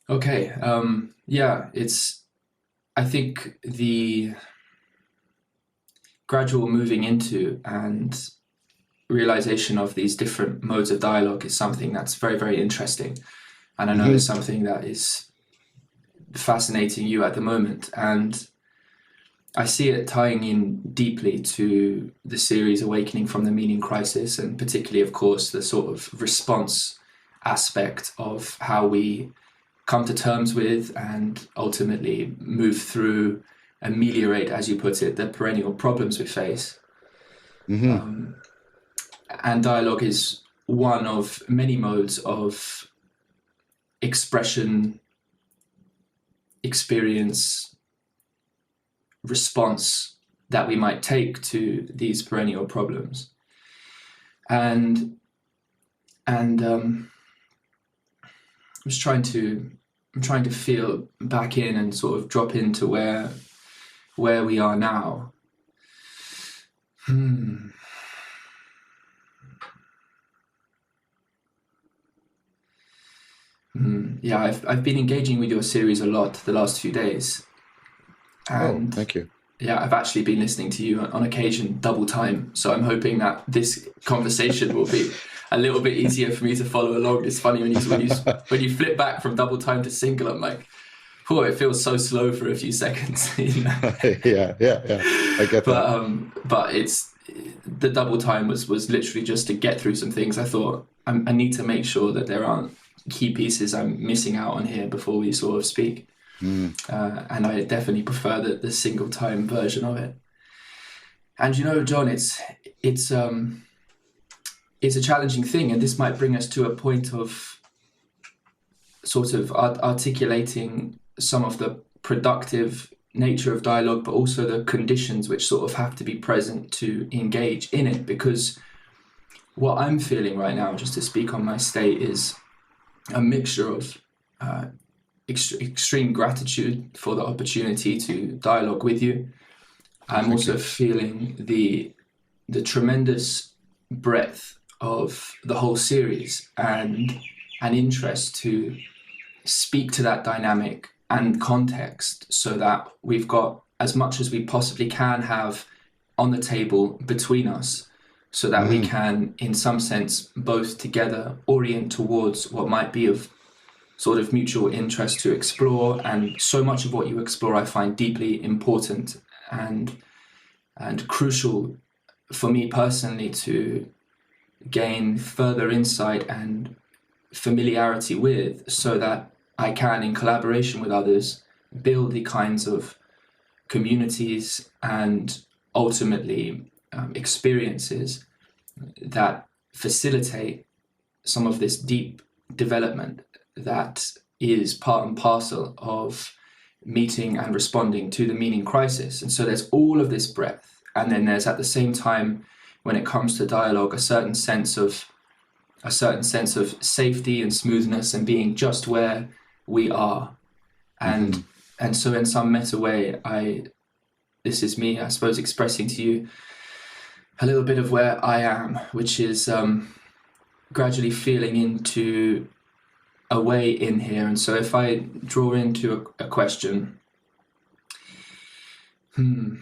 Okay. Yeah, I think the gradual moving into and realization of these different modes of dialogue is something that's very, very interesting. And I know it's Hmm. something that is fascinating you at the moment. And I see it tying in deeply to the series Awakening from the Meaning Crisis, and particularly, of course, the sort of response aspect of how we come to terms with and ultimately move through, ameliorate, as you put it, the perennial problems we face. Hmm. And dialogue is one of many modes of expression, experience, response that we might take to these perennial problems. And I'm just I'm trying to feel back in and sort of drop into where we are now. Hmm. Yeah, I've been engaging with your series a lot the last few days, Oh, and thank you. yeah, I've actually been listening to you on occasion double time. So I'm hoping that this conversation will be a little bit easier for me to follow along. It's funny when you flip back from double time to single, I'm like, oh, it feels so slow for a few seconds, you know. Yeah, yeah, yeah. I get that. But it's the double time was literally just to get through some things. I thought I need to make sure that there aren't key pieces I'm missing out on here before we sort of speak. Mm. And I definitely prefer the single time version of it. And you know, John, it's um it's a challenging thing, and this might bring us to a point of sort of articulating some of the productive nature of dialogue, but also the conditions which sort of have to be present to engage in it. Because what I'm feeling right now, just to speak on my state, is a mixture of extreme gratitude for the opportunity to dialogue with you. Oh, I'm thank also you. feeling the tremendous breadth of the whole series and an interest to speak to that dynamic and context so that we've got as much as we possibly can have on the table between us so that we Hmm. can, in some sense, both together orient towards what might be of sort of mutual interest to explore. And so much of what you explore I find deeply important and crucial for me personally to gain further insight and familiarity with so that I can, in collaboration with others, build the kinds of communities and ultimately experiences that facilitate some of this deep development that is part and parcel of meeting and responding to the meaning crisis. And so there's all of this breadth. And then there's at the same time, when it comes to dialogue, a certain sense of safety and smoothness and being just where we are. And Hmm. so in some meta way, this is me, I suppose, expressing to you a little bit of where I am, which is gradually feeling into a way in here. And so if I draw into a question, hmm,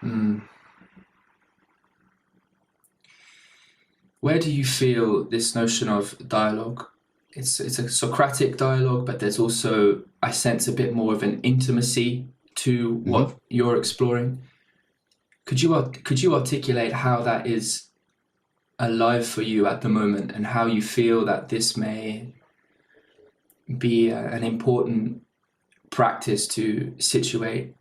hmm, where do you feel this notion of dialogue? It's a Socratic dialogue, but there's also, I sense, a bit more of an intimacy to Hmm. what you're exploring. Could you articulate how that is alive for you at the moment, and how you feel that this may be an important practice to situate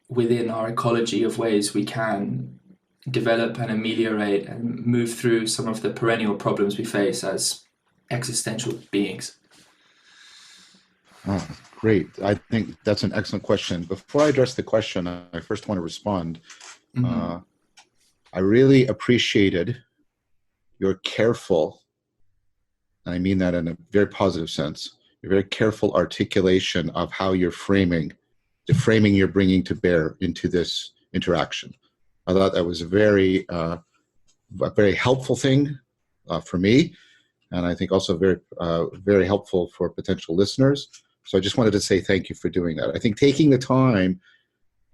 within our ecology of ways we can develop and ameliorate and move through some of the perennial problems we face as existential beings? Oh, great. I think that's an excellent question. Before I address the question, I first want to respond. Mm-hmm. Uh, I really appreciated your careful, and I mean that in a very positive sense, your very careful articulation of how you're framing, the framing you're bringing to bear into this interaction. I thought that was very a very helpful thing for me, and I think also very helpful for potential listeners. So I just wanted to say thank you for doing that. I think taking the time,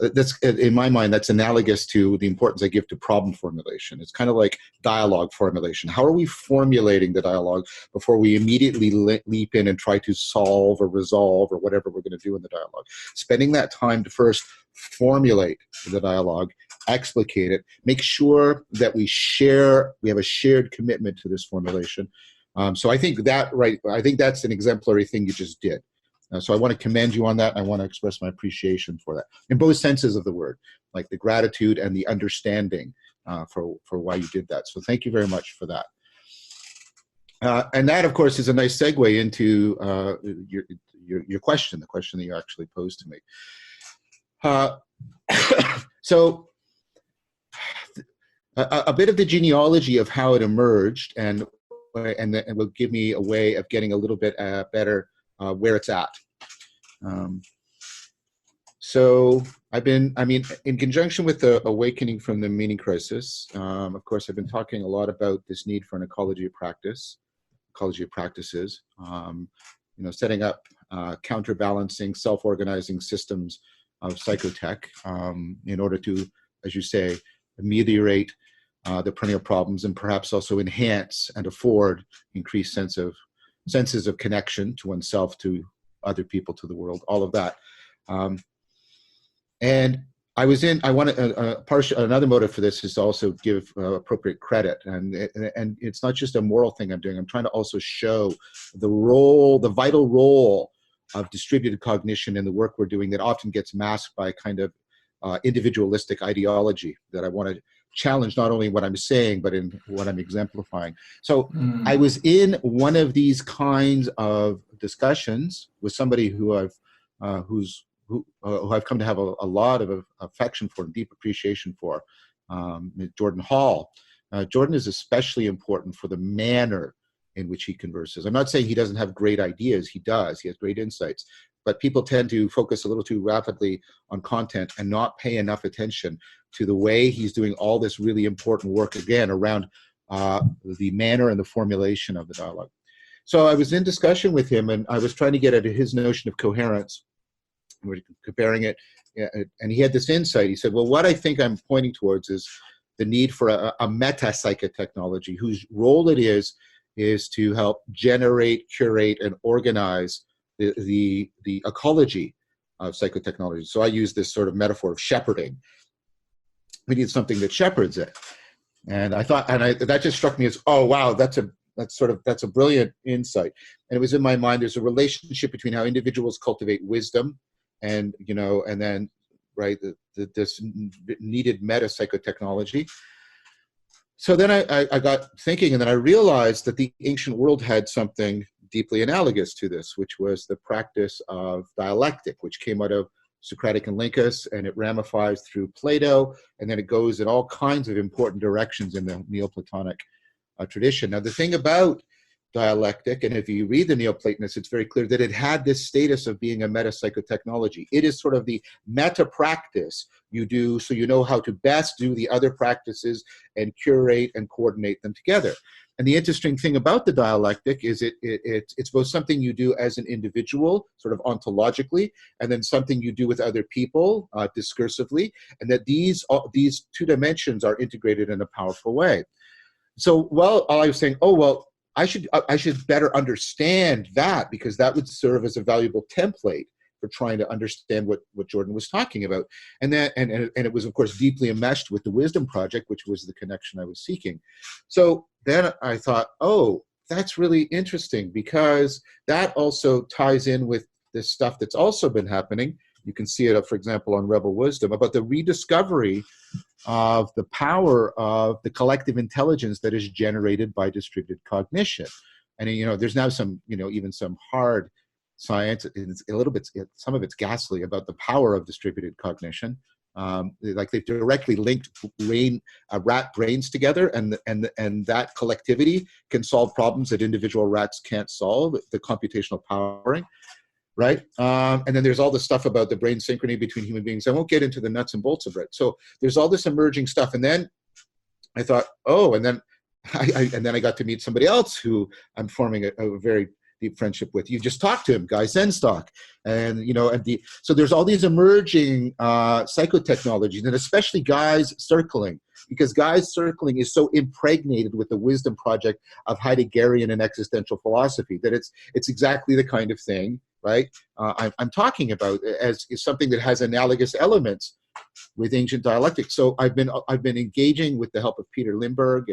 that's, in my mind, that's analogous to the importance I give to problem formulation. It's kind of like dialogue formulation. How are we formulating the dialogue before we immediately leap in and try to solve or resolve or whatever we're going to do in the dialogue? Spending that time to first formulate the dialogue, explicate it, make sure that we have a shared commitment to this formulation. So I think I think that's an exemplary thing you just did. So I want to commend you on that. I want to express my appreciation for that in both senses of the word, like the gratitude and the understanding for why you did that. So thank you very much for that. And that, of course, is a nice segue into your question, the question that you actually posed to me. So a bit of the genealogy of how it emerged, and will give me a way of getting a little bit better where it's at. So in conjunction with the awakening from the meaning crisis, of course, I've been talking a lot about this need for an ecology of practices, setting up counterbalancing, self-organizing systems of psychotech in order to, as you say, ameliorate the perennial problems and perhaps also enhance and afford increased senses of connection to oneself, to other people, to the world, all of that. And I want another motive for this is to also give appropriate credit. And it's not just a moral thing I'm doing. I'm trying to also show the vital role of distributed cognition in the work we're doing that often gets masked by kind of individualistic ideology that I want to challenge, not only in what I'm saying, but in what I'm exemplifying. So I was in one of these kinds of discussions with somebody who I've come to have a lot of affection for and deep appreciation for, Jordan Hall. Jordan is especially important for the manner in which he converses. I'm not saying he doesn't have great ideas. He does. He has great insights. But people tend to focus a little too rapidly on content and not pay enough attention to the way he's doing all this really important work, again, around the manner and the formulation of the dialogue. So I was in discussion with him, and I was trying to get at his notion of coherence. We're comparing it, and he had this insight. He said, well, what I think I'm pointing towards is the need for a meta-psychotechnology whose role it is to help generate, curate, and organize the ecology of psychotechnology. So I use this sort of metaphor of shepherding. We need something that shepherds it. And I thought, that just struck me as, oh, wow, that's a brilliant insight. And it was in my mind, there's a relationship between how individuals cultivate wisdom and then, right, this needed meta-psychotechnology. So then I got thinking, and then I realized that the ancient world had something deeply analogous to this, which was the practice of dialectic, which came out of Socratic and Lincus, and it ramifies through Plato, and then it goes in all kinds of important directions in the Neoplatonic tradition. Now, the thing about dialectic, and if you read the Neoplatonists, it's very clear that it had this status of being a meta-psychotechnology. It is sort of the meta-practice you do so you know how to best do the other practices and curate and coordinate them together. And the interesting thing about the dialectic is it's both something you do as an individual, sort of ontologically, and then something you do with other people, discursively, and that these two dimensions are integrated in a powerful way. So, well, I was saying, oh, well, I should better understand that, because that would serve as a valuable template for trying to understand what Jordan was talking about. And it was, of course, deeply enmeshed with the Wisdom Project, which was the connection I was seeking. So then I thought, oh, that's really interesting, because that also ties in with this stuff that's also been happening. You can see it, for example, on Rebel Wisdom, about the rediscovery of the power of the collective intelligence that is generated by distributed cognition. And, there's now some, even some hard science, it's a little bit, some of it's ghastly, about the power of distributed cognition. Like they've directly linked rat brains together, and that collectivity can solve problems that individual rats can't solve, the computational powering. Right? And then there's all this stuff about the brain synchrony between human beings. I won't get into the nuts and bolts of it. So there's all this emerging stuff. And then I thought, oh, and then I got to meet somebody else who I'm forming a very deep friendship with. You just talked to him, Guy Zenstock, and so there's all these emerging psychotechnologies, and especially Guy's circling, because Guy's circling is so impregnated with the wisdom project of Heideggerian and existential philosophy that it's exactly the kind of thing, right? I'm talking about as is something that has analogous elements with ancient dialectic. So I've been engaging with the help of Peter Limburg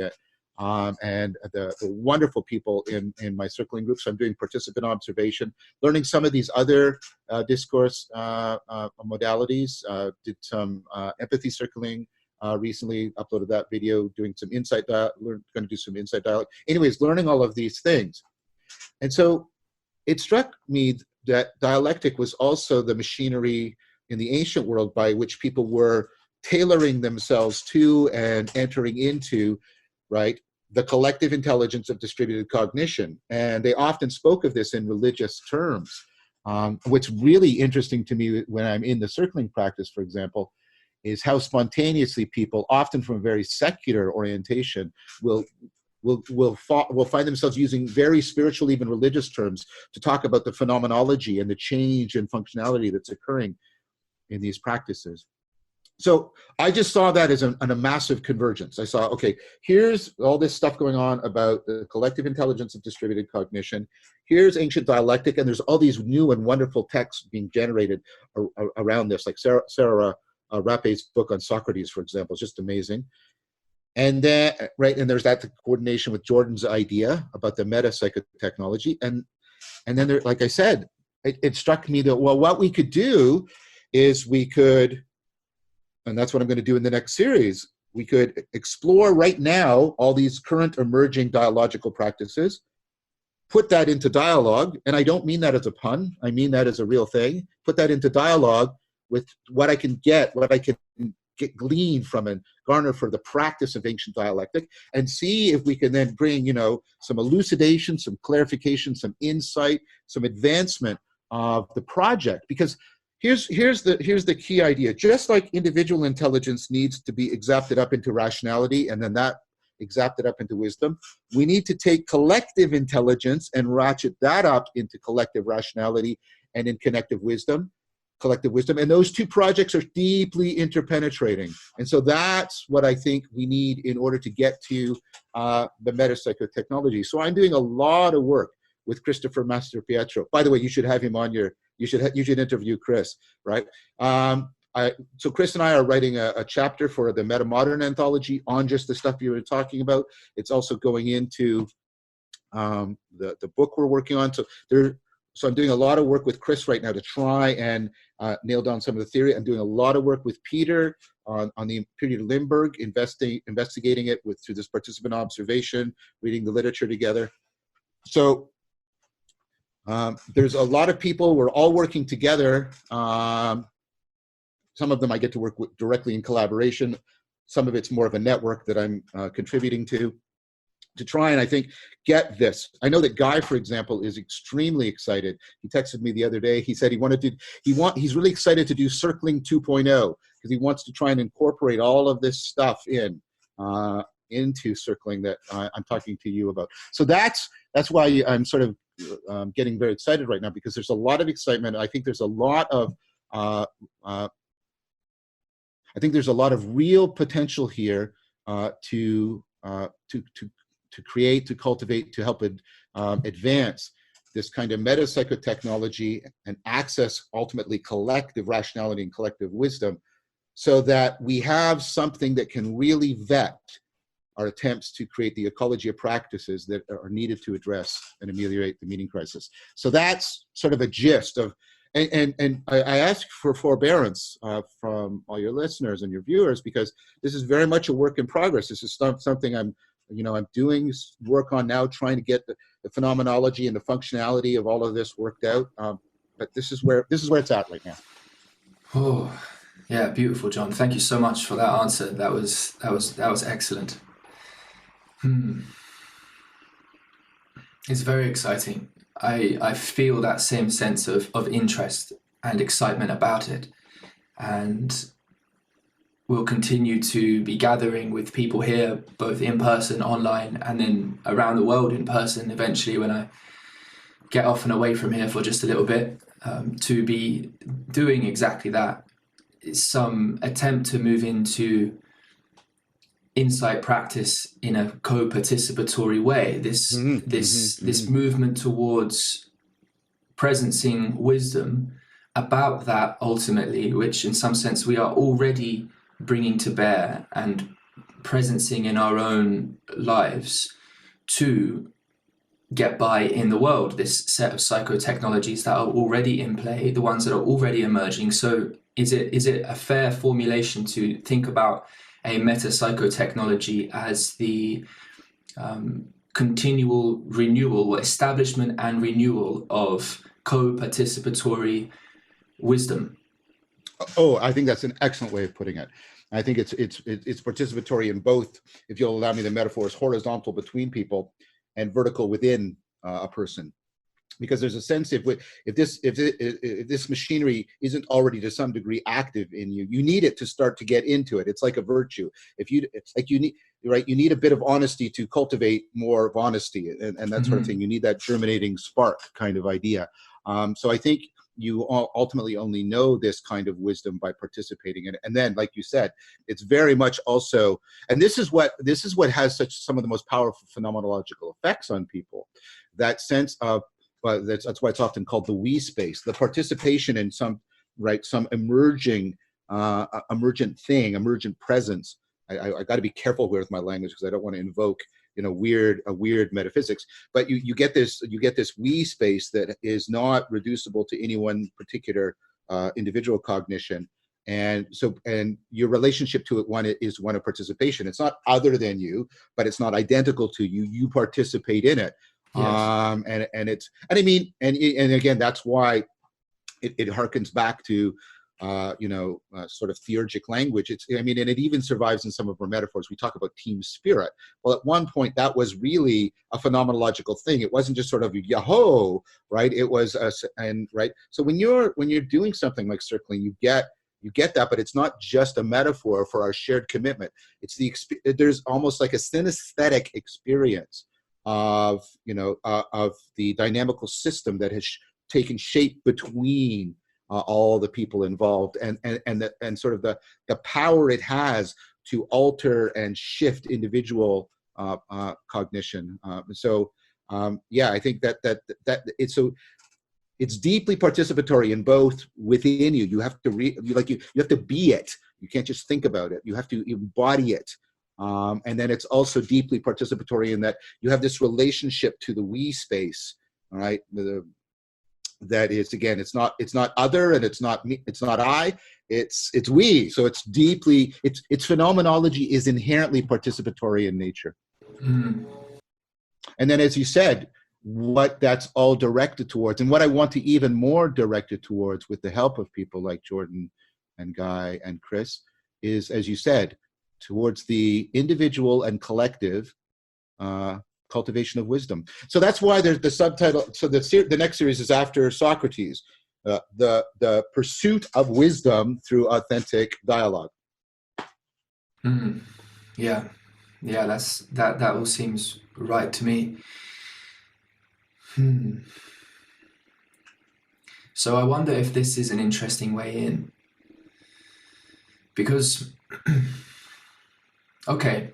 and the wonderful people in my circling group. So I'm doing participant observation, learning some of these other discourse modalities. Did some empathy circling recently. Uploaded that video. Doing some insight. Going to do some insight dialogue. Anyways, learning all of these things, and so it struck me that dialectic was also the machinery in the ancient world by which people were tailoring themselves to and entering into, right, the collective intelligence of distributed cognition. And they often spoke of this in religious terms. What's really interesting to me when I'm in the circling practice, for example, is how spontaneously people, often from a very secular orientation, will find themselves using very spiritual, even religious terms to talk about the phenomenology and the change and functionality that's occurring in these practices. So I just saw that as a massive convergence. I saw, okay, here's all this stuff going on about the collective intelligence of distributed cognition. Here's ancient dialectic, and there's all these new and wonderful texts being generated around this, like Sarah Rappe's book on Socrates, for example, is just amazing. And then, right, and there's that coordination with Jordan's idea about the meta-psychotechnology. And then there, like I said, it struck me that, well, what we could do is we could, and that's what I'm going to do in the next series, we could explore right now all these current emerging dialogical practices, put that into dialogue, and I don't mean that as a pun, I mean that as a real thing, put that into dialogue with what I can glean from and garner for the practice of ancient dialectic, and see if we can then bring, some elucidation, some clarification, some insight, some advancement of the project. Because here's the key idea. Just like individual intelligence needs to be exapted up into rationality, and then that exapted up into wisdom, we need to take collective intelligence and ratchet that up into collective rationality and in collective wisdom. And those two projects are deeply interpenetrating. And so that's what I think we need in order to get to the meta-psychotechnology. So I'm doing a lot of work with Christopher Mastropietro. By the way, you should have him on you should interview Chris, right? So Chris and I are writing a chapter for the meta-modern anthology on just the stuff you were talking about. It's also going into the book we're working on. So I'm doing a lot of work with Chris right now to try and nail down some of the theory. I'm doing a lot of work with Peter on the Peter Limburg, investigating it through this participant observation, reading the literature together. So there's a lot of people. We're all working together. Some of them I get to work with directly in collaboration. Some of it's more of a network that I'm contributing to try and, I think, get this. I know that Guy, for example, is extremely excited. He texted me the other day. He said he's really excited to do Circling 2.0 because he wants to try and incorporate all of this stuff into circling that I'm talking to you about. So that's why I'm sort of getting very excited right now, because there's a lot of excitement. I think there's a lot of real potential here to create, to cultivate, to help advance this kind of meta-psychotechnology and access ultimately collective rationality and collective wisdom, so that we have something that can really vet our attempts to create the ecology of practices that are needed to address and ameliorate the meaning crisis. So that's sort of a gist of, and I ask for forbearance from all your listeners and your viewers, because this is very much a work in progress. This is something I'm doing work on now, trying to get the phenomenology and the functionality of all of this worked out. But this is where it's at right now. Oh, yeah, beautiful, John. Thank you so much for that answer. That was excellent. It's very exciting. I feel that same sense of interest and excitement about it. And we'll continue to be gathering with people here, both in person, online, and then around the world in person eventually when I get off and away from here for just a little bit, to be doing exactly that. It's some attempt to move into insight practice in a co-participatory way. This movement towards presencing wisdom about that ultimately, which in some sense we are already bringing to bear and presencing in our own lives to get by in the world, this set of psychotechnologies that are already in play, the ones that are already emerging. So is it a fair formulation to think about a meta-psychotechnology as the continual renewal or establishment and renewal of co-participatory wisdom? Oh, I think that's an excellent way of putting it. I think it's participatory in both, if you'll allow me the metaphor, is horizontal between people and vertical within a person. Because there's a sense if this machinery isn't already to some degree active in you, you need it to start to get into it. It's like a virtue. You need a bit of honesty to cultivate more of honesty and that sort of thing. You need that germinating spark kind of idea. So I think you ultimately only know this kind of wisdom by participating in it. And then, like you said, it's very much also, and this is what has some of the most powerful phenomenological effects on people. That sense of, but that's why it's often called the we space, the participation in some emergent presence. I got to be careful here with my language because I don't want to invoke weird metaphysics. But you get this we space that is not reducible to any one particular individual cognition, and your relationship to it is one of participation. It's not other than you, but it's not identical to you. You participate in it. Yes. And again, that's why it harkens back to sort of theurgic language. And it even survives in some of our metaphors. We talk about team spirit. Well, at one point that was really a phenomenological thing. It wasn't just sort of yahoo, right? It was right. So when you're doing something like circling, you get that, but it's not just a metaphor for our shared commitment. There's almost like a synesthetic experience of the dynamical system that has taken shape between all the people involved, and sort of the power it has to alter and shift individual cognition. I think that it's deeply participatory in both within you. You have to you have to be it. You can't just think about it. You have to embody it. And then it's also deeply participatory in that you have this relationship to the we space, all right? That is, again, it's not other, and it's not me, it's not I, it's we. So it's phenomenology is inherently participatory in nature. And then, as you said, what that's all directed towards, and what I want to even more direct it towards with the help of people like Jordan and Guy and Chris, is, as you said, towards the individual and collective cultivation of wisdom. So that's why there's the subtitle. So the next series is after Socrates, the pursuit of wisdom through authentic dialogue. Yeah, that all seems right to me. So I wonder if this is an interesting way in, because okay,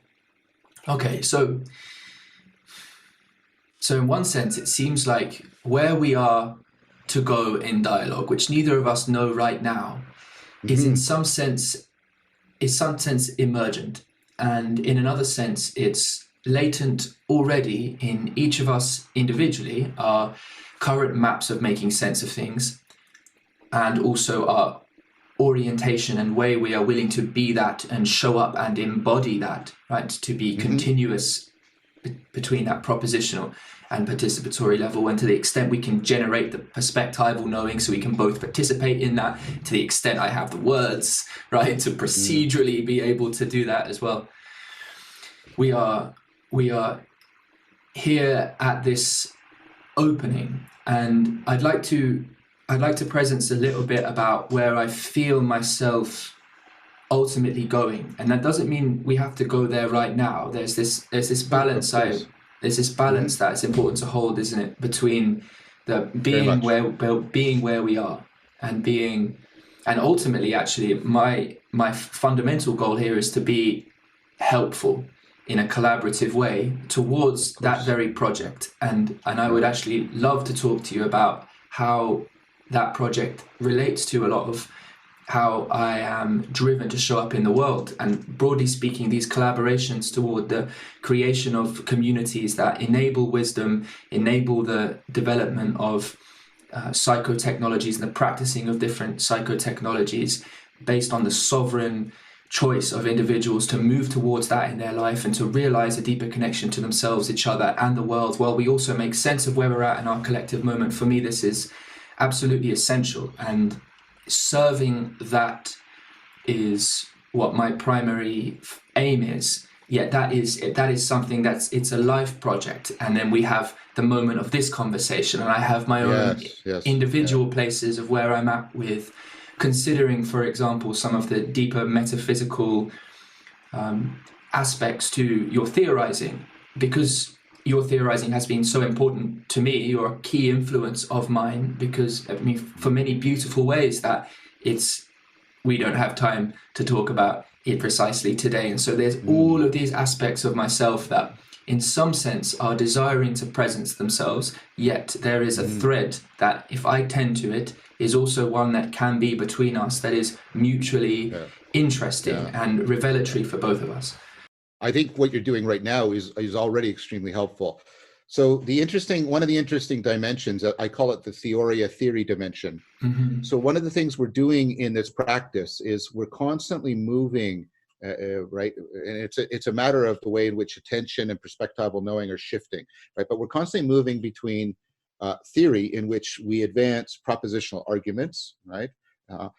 so in one sense, it seems like where we are to go in dialogue, which neither of us know right now, is in some sense emergent, and in another sense, it's latent already in each of us individually, our current maps of making sense of things, and also our orientation and way we are willing to be that and show up and embody that, right? To be continuous between that propositional and participatory level, and to the extent we can generate the perspectival knowing so we can both participate in that, to the extent I have the words, right, to procedurally be able to do that as well. We are here at this opening, and I'd like to presence a little bit about where I feel myself ultimately going. And that doesn't mean we have to go there right now. There's this balance. There's this Mm-hmm. balance that's important to hold, isn't it, between the Very much. being where we are and being, and ultimately, actually, my fundamental goal here is to be helpful in a collaborative way towards Of that course. very project. And I Yeah. would actually love to talk to you about how that project relates to a lot of how I am driven to show up in the world. And broadly speaking, these collaborations toward the creation of communities that enable wisdom, enable the development of psychotechnologies and the practicing of different psychotechnologies based on the sovereign choice of individuals to move towards that in their life and to realize a deeper connection to themselves, each other, and the world, while we also make sense of where we're at in our collective moment. For me, this is absolutely essential, and serving that is what my primary aim is. Yet that is something it's a life project. And then we have the moment of this conversation, and I have my own Yes. Yes. Yeah. individual places of where I'm at with considering, for example, some of the deeper metaphysical aspects to your theorizing, because your theorizing has been so important to me. You're a key influence of mine, because I mean, for many beautiful ways that it's we don't have time to talk about it precisely today. And so there's Mm. all of these aspects of myself that in some sense are desiring to presence themselves, yet there is a Mm. thread that, if I tend to it, is also one that can be between us, that is mutually Yeah. interesting Yeah. and revelatory for both of us. I think what you're doing right now is already extremely helpful. So one of the interesting dimensions, I call it the theory dimension. Mm-hmm. So one of the things we're doing in this practice is we're constantly moving, right? And it's a matter of the way in which attention and perspectival knowing are shifting, right? But we're constantly moving between theory, in which we advance propositional arguments, right? Uh,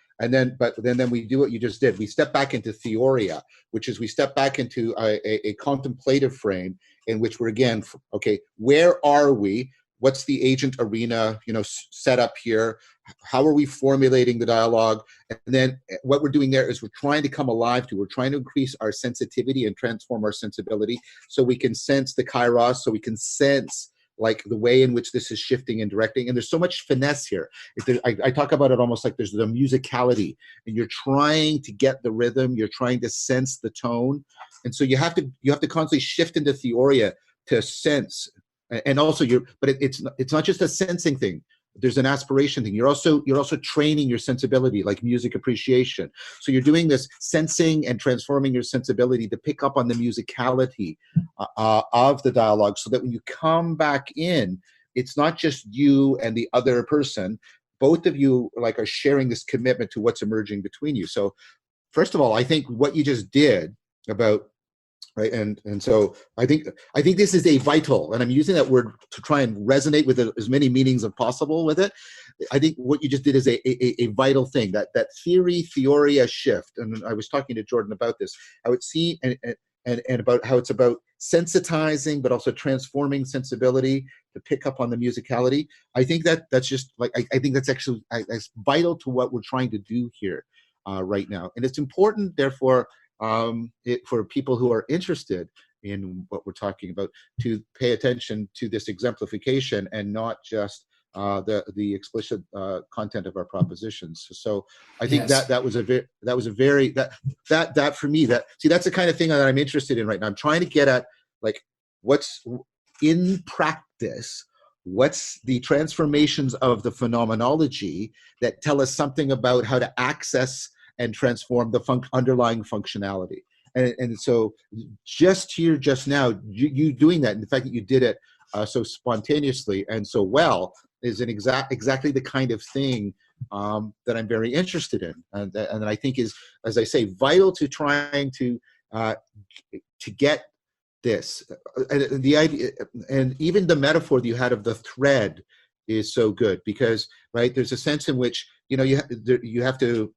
but then we do what you just did. We step back into theoria, which is we step back into a contemplative frame in which we're again, okay, where are we? What's the agent arena, set up here? How are we formulating the dialogue? And then what we're doing there is we're trying to come alive to, we're trying to increase our sensitivity and transform our sensibility so we can sense the kairos, so we can sense like the way in which this is shifting and directing. And there's so much finesse here. I talk about it almost like there's the musicality, and you're trying to get the rhythm, you're trying to sense the tone. And so you have to constantly shift into theoria to sense. And also it's not just a sensing thing. There's an aspiration thing. You're also training your sensibility, like music appreciation. So you're doing this sensing and transforming your sensibility to pick up on the musicality of the dialogue, so that when you come back in, it's not just you and the other person. Both of you are sharing this commitment to what's emerging between you. So first of all, I think what you just did about right, and so I think this is a vital, and I'm using that word to try and resonate with as many meanings as possible with it. I think what you just did is a vital thing, that theoria shift. And I was talking to Jordan about this. I would see and about how it's about sensitizing, but also transforming sensibility to pick up on the musicality. I think that's just I think that's actually that's vital to what we're trying to do here right now, and it's important, therefore, for people who are interested in what we're talking about, to pay attention to this exemplification and not just the explicit content of our propositions. So I think Yes. that was a very that for me, that's the kind of thing that I'm interested in right now. I'm trying to get at what's in practice. What's the transformations of the phenomenology that tell us something about how to access and transform the underlying functionality. And so just here, just now, you doing that, and the fact that you did it so spontaneously and so well, is exactly the kind of thing that I'm very interested in, and I think is, as I say, vital to trying to get this. And the idea, and even the metaphor that you had of the thread, is so good, because there's a sense in which you have to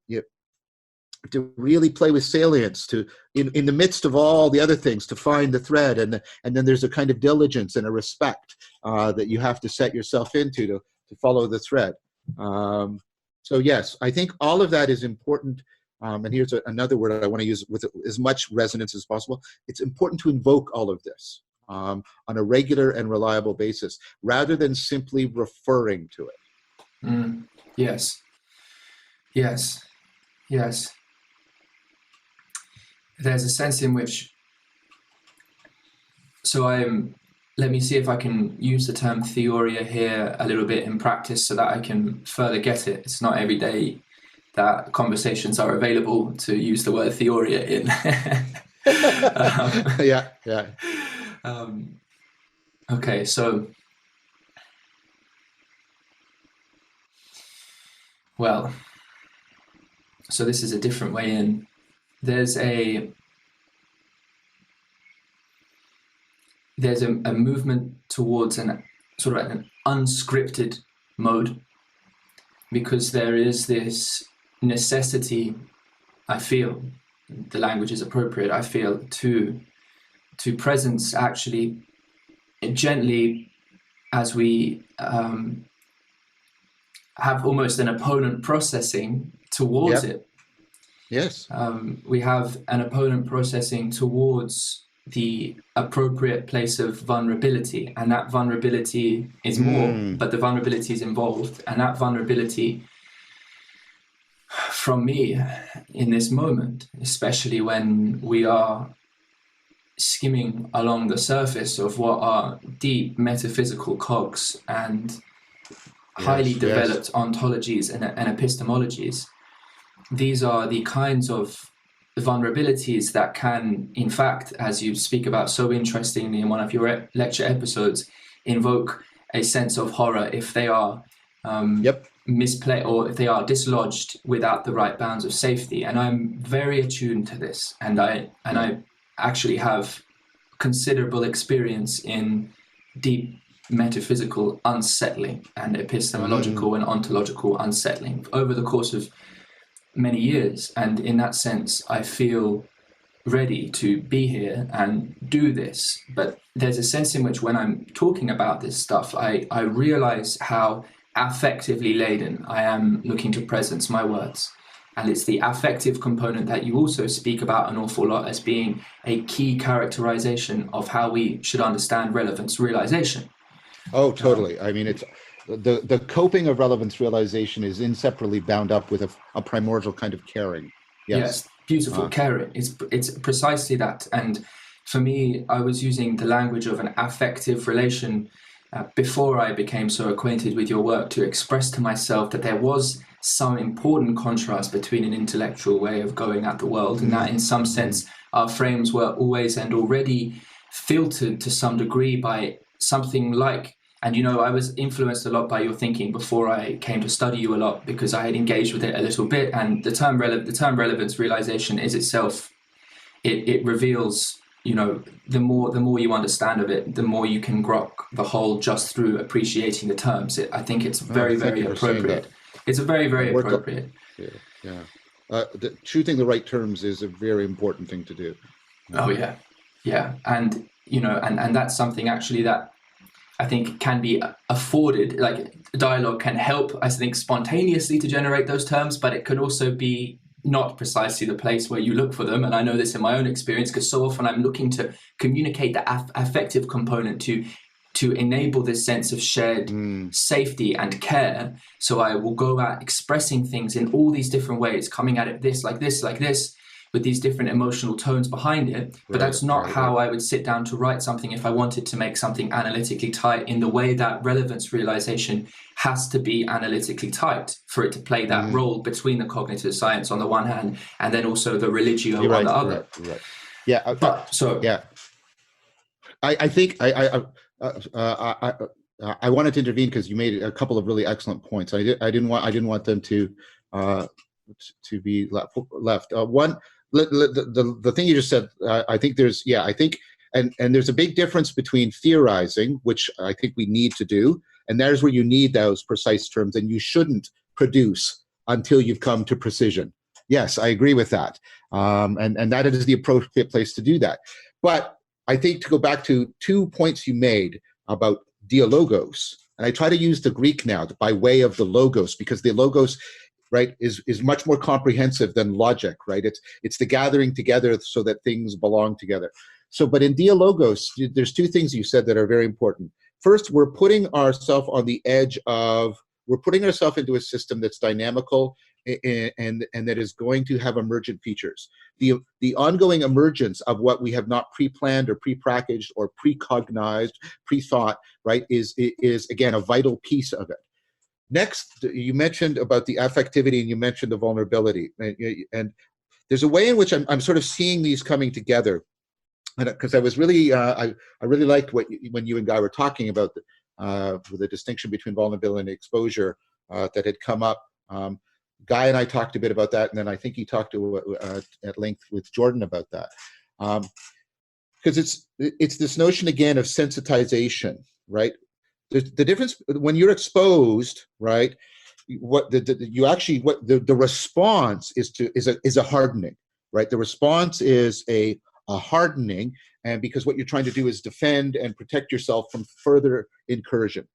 really play with salience, to in the midst of all the other things, to find the thread, and then there's a kind of diligence and a respect that you have to set yourself into to follow the thread. So yes, I think all of that is important and here's another word I want to use with as much resonance as possible. It's important to invoke all of this on a regular and reliable basis, rather than simply referring to it. Yes. Yes. Yes. There's a sense in which, let me see if I can use the term theoria here a little bit in practice so that I can further get it. It's not every day that conversations are available to use the word theoria in. Yeah. Okay, so, so this is a different way in. There's a movement towards an sort of an unscripted mode, because there is this necessity, I feel, the language is appropriate, I feel, to presence actually gently, as we have almost an opponent processing towards it. Yes. We have an opponent processing towards the appropriate place of vulnerability, and that vulnerability is more, but the vulnerability is involved, and that vulnerability from me in this moment, especially when we are skimming along the surface of what are deep metaphysical cogs and highly developed ontologies and epistemologies. These are the kinds of vulnerabilities that can, in fact, as you speak about so interestingly in one of your lecture episodes, invoke a sense of horror if they are misplaced, or if they are dislodged without the right bounds of safety. And I'm very attuned to this, and I actually have considerable experience in deep metaphysical unsettling and epistemological and ontological unsettling over the course of many years. And in that sense, I feel ready to be here and do this. But there's a sense in which when I'm talking about this stuff, I realize how affectively laden I am looking to presence my words. And it's the affective component that you also speak about an awful lot as being a key characterization of how we should understand relevance realization. Oh, totally. I mean, it's the coping of relevance realization is inseparably bound up with a primordial kind of caring. Yes, beautiful caring. It's precisely that. And for me, I was using the language of an affective relation before I became so acquainted with your work to express to myself that there was some important contrast between an intellectual way of going at the world, and that in some sense our frames were always and already filtered to some degree by something like, and I was influenced a lot by your thinking before I came to study you a lot, because I had engaged with it a little bit, and the term relevance realization is itself, it reveals, the more you understand of it, the more you can grok the whole just through appreciating the terms. I think it's very, very appropriate. It's a very, very appropriate. Choosing the right terms is a very important thing to do. Oh yeah, and and that's something actually that I think can be afforded. Like dialogue can help, I think, spontaneously to generate those terms, but it can also be not precisely the place where you look for them. And I know this in my own experience, because so often I'm looking to communicate the affective component to enable this sense of shared safety and care. So I will go out expressing things in all these different ways, coming at it this, like this, like this, with these different emotional tones behind it. But that's not how I would sit down to write something if I wanted to make something analytically tight in the way that relevance realization has to be analytically tight for it to play that role between the cognitive science on the one hand and then also the religio on the other. Yeah. I think I wanted to intervene because you made a couple of really excellent points. I didn't want them to be left. One, the thing you just said, I think there's and there's a big difference between theorizing, which I think we need to do, and there's where you need those precise terms, and you shouldn't produce until you've come to precision. Yes, I agree with that, and that is the appropriate place to do that. But I think to go back to 2 points you made about dialogos, and I try to use the Greek now by way of the logos, because the logos right, is much more comprehensive than logic, right? It's the gathering together so that things belong together. So, but in Dialogos, there's two things you said that are very important. First, we're putting ourselves on the edge of, we're putting ourselves into a system that's dynamical and that is going to have emergent features. The ongoing emergence of what we have not pre-planned or pre-packaged or pre-cognized, pre-thought, right, is again a vital piece of it. Next, you mentioned about the affectivity and you mentioned the vulnerability, and there's a way in which I'm sort of seeing these coming together. Because I was really, I really liked when you and Guy were talking about the distinction between vulnerability and exposure that had come up. Guy and I talked a bit about that, and then I think he talked at length with Jordan about that. Because it's this notion again of sensitization, right? The difference when you're exposed, right? What the response is a hardening, right? The response is a hardening, and because what you're trying to do is defend and protect yourself from further incursion.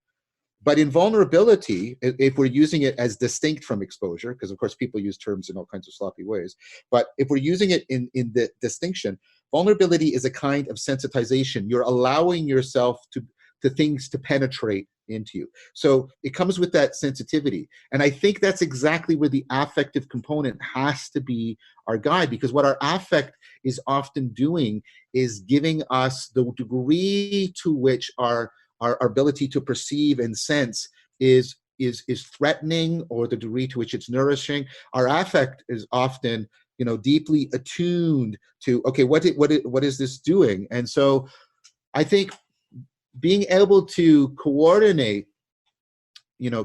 But in vulnerability, if we're using it as distinct from exposure, because of course people use terms in all kinds of sloppy ways, but if we're using it in the distinction, vulnerability is a kind of sensitization. You're allowing yourself to things to penetrate into you. So it comes with that sensitivity. And I think that's exactly where the affective component has to be our guide, because what our affect is often doing is giving us the degree to which our ability to perceive and sense is threatening, or the degree to which it's nourishing. Our affect is often, deeply attuned to, okay, what is this doing? And so I think being able to coordinate,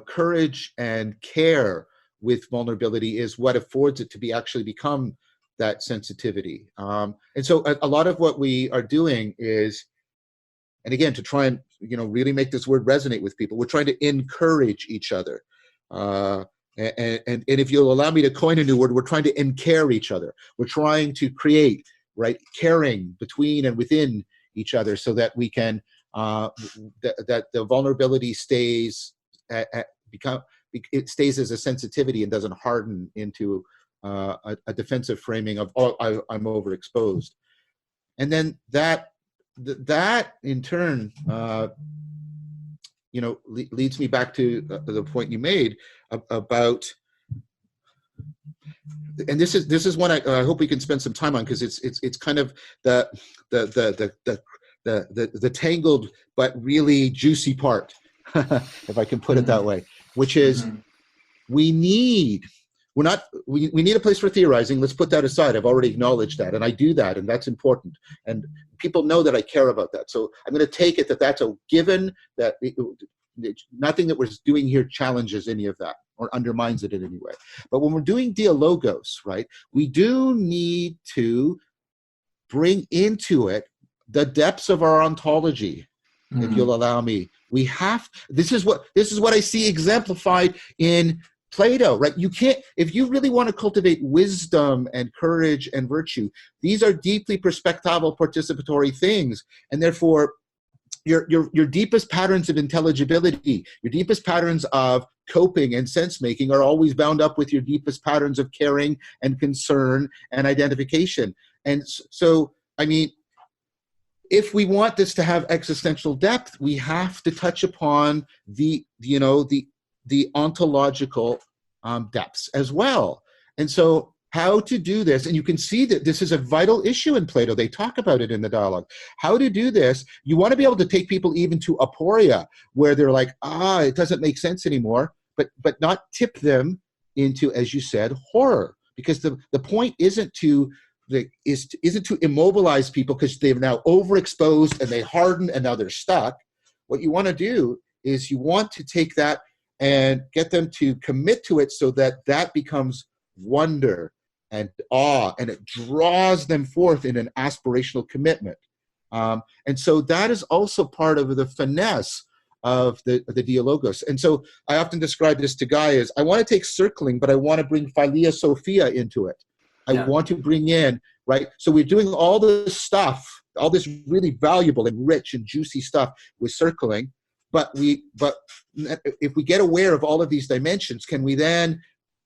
courage and care with vulnerability is what affords it to actually become that sensitivity. And so a lot of what we are doing is, and again, to try and, really make this word resonate with people, we're trying to encourage each other. And if you'll allow me to coin a new word, we're trying to encare each other. We're trying to create, right, caring between and within each other so that we can, that the vulnerability stays it stays as a sensitivity and doesn't harden into a defensive framing of, oh, I'm overexposed. And then that in turn, leads me back to the point you made about, and this is one I hope we can spend some time on, because it's kind of the tangled but really juicy part, if I can put it that way, which is we need a place for theorizing. Let's put that aside. I've already acknowledged that, and I do that, and that's important. And people know that I care about that. So I'm going to take it that that's a given, that nothing that we're doing here challenges any of that or undermines it in any way. But when we're doing Dialogos, right, we do need to bring into it the depths of our ontology, if you'll allow me. We have, this is what I see exemplified in Plato, right? You can't, if you really want to cultivate wisdom and courage and virtue, these are deeply perspectival, participatory things. And therefore, your deepest patterns of intelligibility, your deepest patterns of coping and sense-making are always bound up with your deepest patterns of caring and concern and identification. And so, I mean, if we want this to have existential depth, we have to touch upon the ontological depths as well. And so how to do this, and you can see that this is a vital issue in Plato. They talk about it in the dialogue. How to do this, you want to be able to take people even to aporia, where they're like, it doesn't make sense anymore, but not tip them into, as you said, horror. Because the point isn't to immobilize people because they've now overexposed and they harden and now they're stuck. What you want to do is you want to take that and get them to commit to it so that becomes wonder and awe, and it draws them forth in an aspirational commitment. And so that is also part of the finesse of the Dialogos. And so I often describe this to Guy as, I want to take circling, but I want to bring Philia Sophia into it. I want to bring in, right? So we're doing all this stuff, all this really valuable and rich and juicy stuff with circling, but if we get aware of all of these dimensions, can we then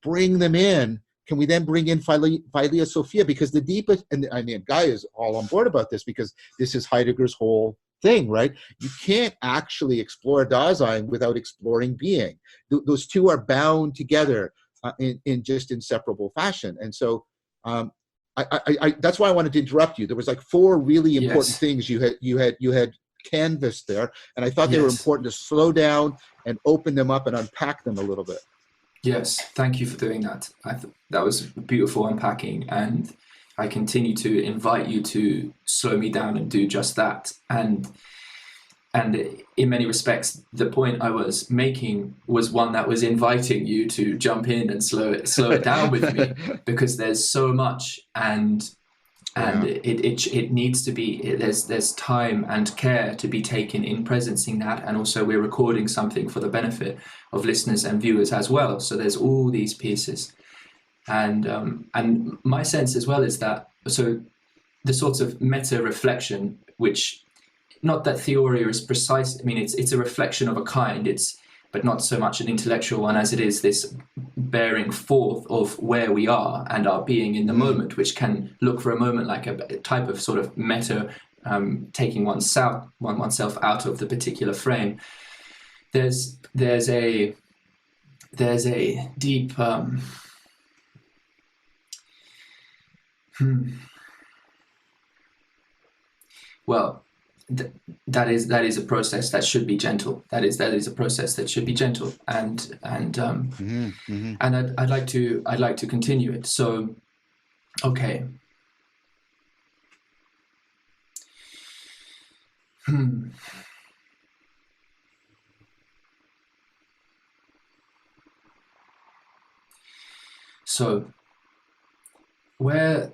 bring them in, can we then bring in Philia Sophia? Because the deepest, and I mean, Guy is all on board about this because this is Heidegger's whole thing, right? You can't actually explore Dasein without exploring being. Those two are bound together in just inseparable fashion. And so that's why I wanted to interrupt you. There was like 4 really important things you had canvassed there, and I thought they were important to slow down and open them up and unpack them a little bit. Yes, thank you for doing that. That was beautiful unpacking, and I continue to invite you to slow me down and do just that. And in many respects, the point I was making was one that was inviting you to jump in and slow it down with me, because there's so much, and it needs to be, there's time and care to be taken in presencing that, and also we're recording something for the benefit of listeners and viewers as well. So there's all these pieces, and my sense as well is that the sort of meta reflection, which, not that theoria is precise. I mean, it's a reflection of a kind. But not so much an intellectual one as it is this bearing forth of where we are and our being in the moment, which can look for a moment like a type of sort of meta, taking oneself out of the particular frame. There's a deep well. That is a process that should be gentle. That is a process that should be gentle, and I'd like to continue it. So, okay. So, where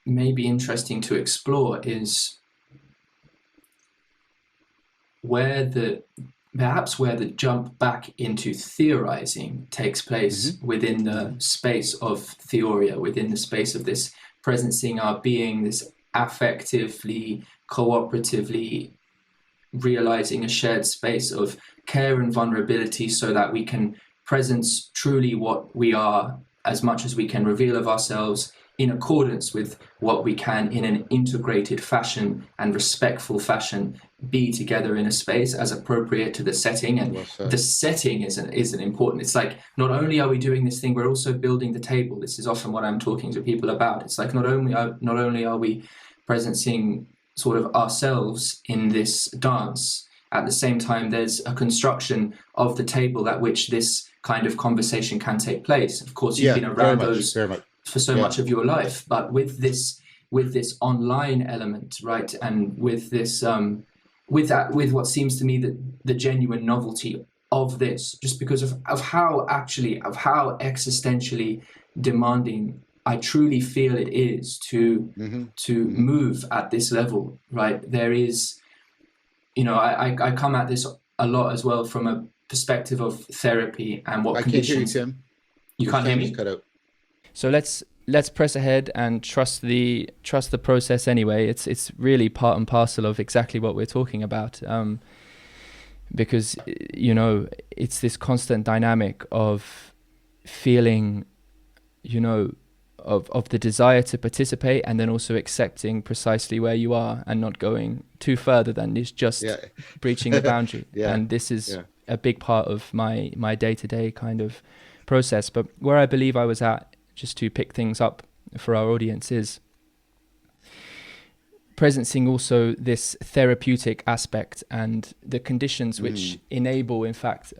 may be interesting to explore is where the jump back into theorizing takes place within the space of theoria, within the space of this presencing our being, this affectively, cooperatively realizing a shared space of care and vulnerability, so that we can presence truly what we are as much as we can reveal of ourselves, in accordance with what we can, in an integrated fashion and respectful fashion, be together in a space as appropriate to the setting. And the setting is an important. It's like, not only are we doing this thing, we're also building the table. This is often what I'm talking to people about. It's like, not only are we presencing sort of ourselves in this dance, at the same time there's a construction of the table at which this kind of conversation can take place. Of course, you've been around those for so much of your life, but with this online element, right, and with this with what seems to me the genuine novelty of this, just because of how existentially demanding I truly feel it is to move at this level, right? There is, I come at this a lot as well from a perspective of therapy and what conditions. I can't hear you, Tim. You can't hear me? Cut out. So let's press ahead and trust the process anyway. It's really part and parcel of exactly what we're talking about, because it's this constant dynamic of feeling, of the desire to participate, and then also accepting precisely where you are and not going too further than is just breaching the boundary. And this is a big part of my day-to-day kind of process. But where I believe I was at, just to pick things up for our audience, is presencing also this therapeutic aspect and the conditions which enable, in fact,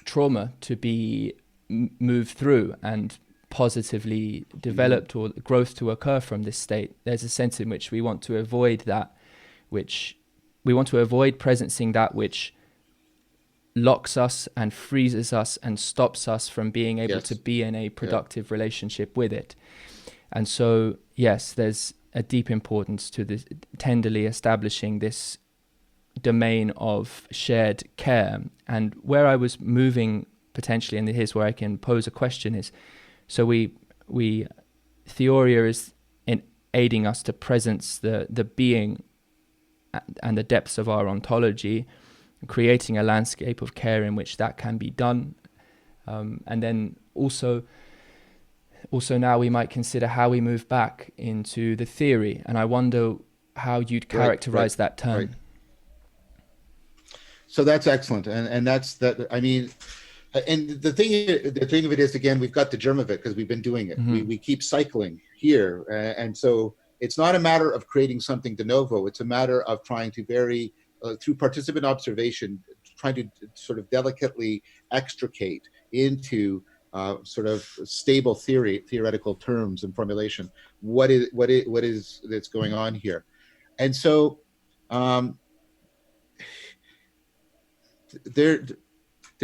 trauma to be moved through and positively developed or growth to occur from this state. There's a sense in which we want to avoid that, which we want to avoid presencing that which locks us and freezes us and stops us from being able to be in a productive relationship with it. And so, yes, there's a deep importance to this, tenderly establishing this domain of shared care. And where I was moving potentially, and here's where I can pose a question, is, so we theoria is in aiding us to presence the being and the depths of our ontology, creating a landscape of care in which that can be done. And then also now we might consider how we move back into the theory. And I wonder how you'd characterize that term. Right. So that's excellent. And that's that. I mean, and the thing of it is, again, we've got the germ of it because we've been doing it. Mm-hmm. We keep cycling here. And so it's not a matter of creating something de novo. It's a matter of trying to through participant observation, trying to sort of delicately extricate into sort of stable theoretical terms and formulation what is that's going on here. And so there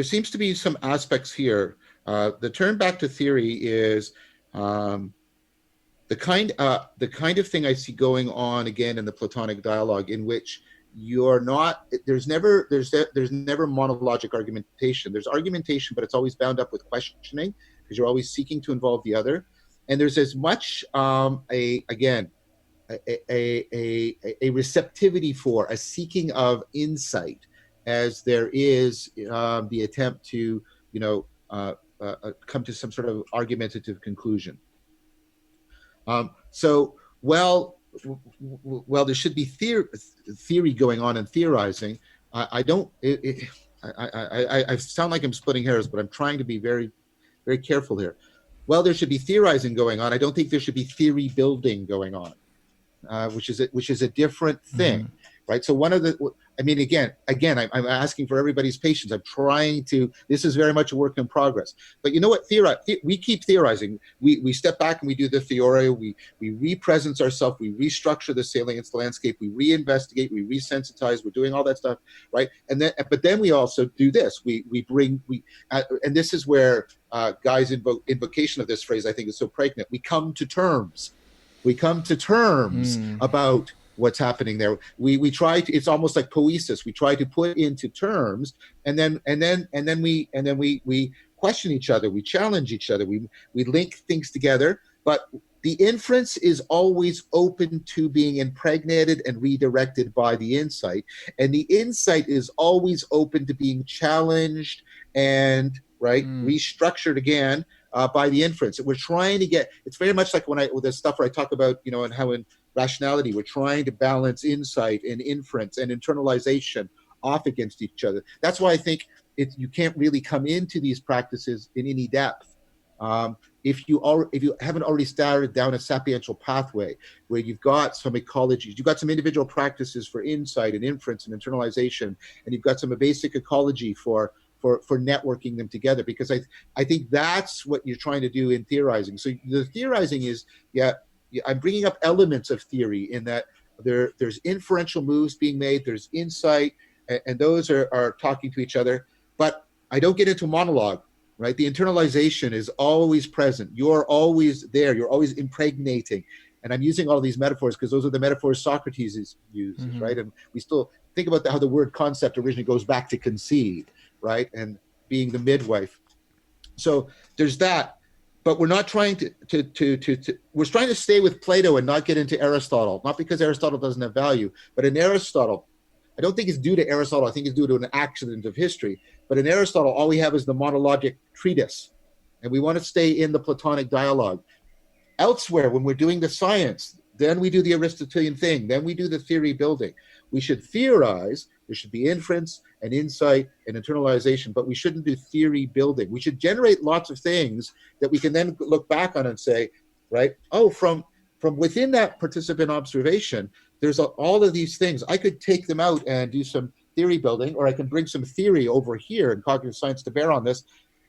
seems to be some aspects here. The turn back to theory is the kind of thing I see going on again in the Platonic dialogue, in which you're not, there's never monologic argumentation. There's argumentation, but it's always bound up with questioning, because you're always seeking to involve the other. And there's as much a receptivity for, a seeking of insight, as there is the attempt to, come to some sort of argumentative conclusion. So, there should be theory going on and theorizing. I sound like I'm splitting hairs, but I'm trying to be very, very careful here. Well, there should be theorizing going on. I don't think there should be theory building going on, which is a different thing, mm-hmm. Right? So again, I'm asking for everybody's patience. I'm trying to. This is very much a work in progress. But you know what? We keep theorizing. We step back and we do the theory. We represence ourselves. We restructure the salience landscape. We reinvestigate. We resensitize. We're doing all that stuff, right? But then we also do this. And this is where Guy's invocation of this phrase, I think, is so pregnant. We come to terms. About what's happening there. We try to. It's almost like poesis. We try to put into terms, and then we question each other. We challenge each other. We link things together. But the inference is always open to being impregnated and redirected by the insight, and the insight is always open to being challenged and restructured again. By the inference. We're trying to get, it's very much like with the stuff where I talk about, and how in rationality, we're trying to balance insight and inference and internalization off against each other. That's why I think you can't really come into these practices in any depth. If you haven't already started down a sapiential pathway where you've got some ecologies, you've got some individual practices for insight and inference and internalization, and you've got some basic ecology for networking them together, because I think that's what you're trying to do in theorizing. So the theorizing is, I'm bringing up elements of theory in that there's inferential moves being made, there's insight, and those are talking to each other, but I don't get into monologue, right? The internalization is always present. You're always there. You're always impregnating. And I'm using all these metaphors because those are the metaphors Socrates uses, mm-hmm. right? And we still think about how the word concept originally goes back to concede, right? And being the midwife. So there's that, but we're not trying we're trying to stay with Plato and not get into Aristotle, not because Aristotle doesn't have value, but in Aristotle, I don't think it's due to Aristotle, I think it's due to an accident of history. But in Aristotle, all we have is the monologic treatise, and we want to stay in the Platonic dialogue. Elsewhere, when we're doing the science, then we do the Aristotelian thing, then we do the theory building. We should theorize, there should be inference and insight and internalization, but we shouldn't do theory building. We should generate lots of things that we can then look back on and say, right, from within that participant observation, there's all of these things. I could take them out and do some theory building, or I can bring some theory over here in cognitive science to bear on this.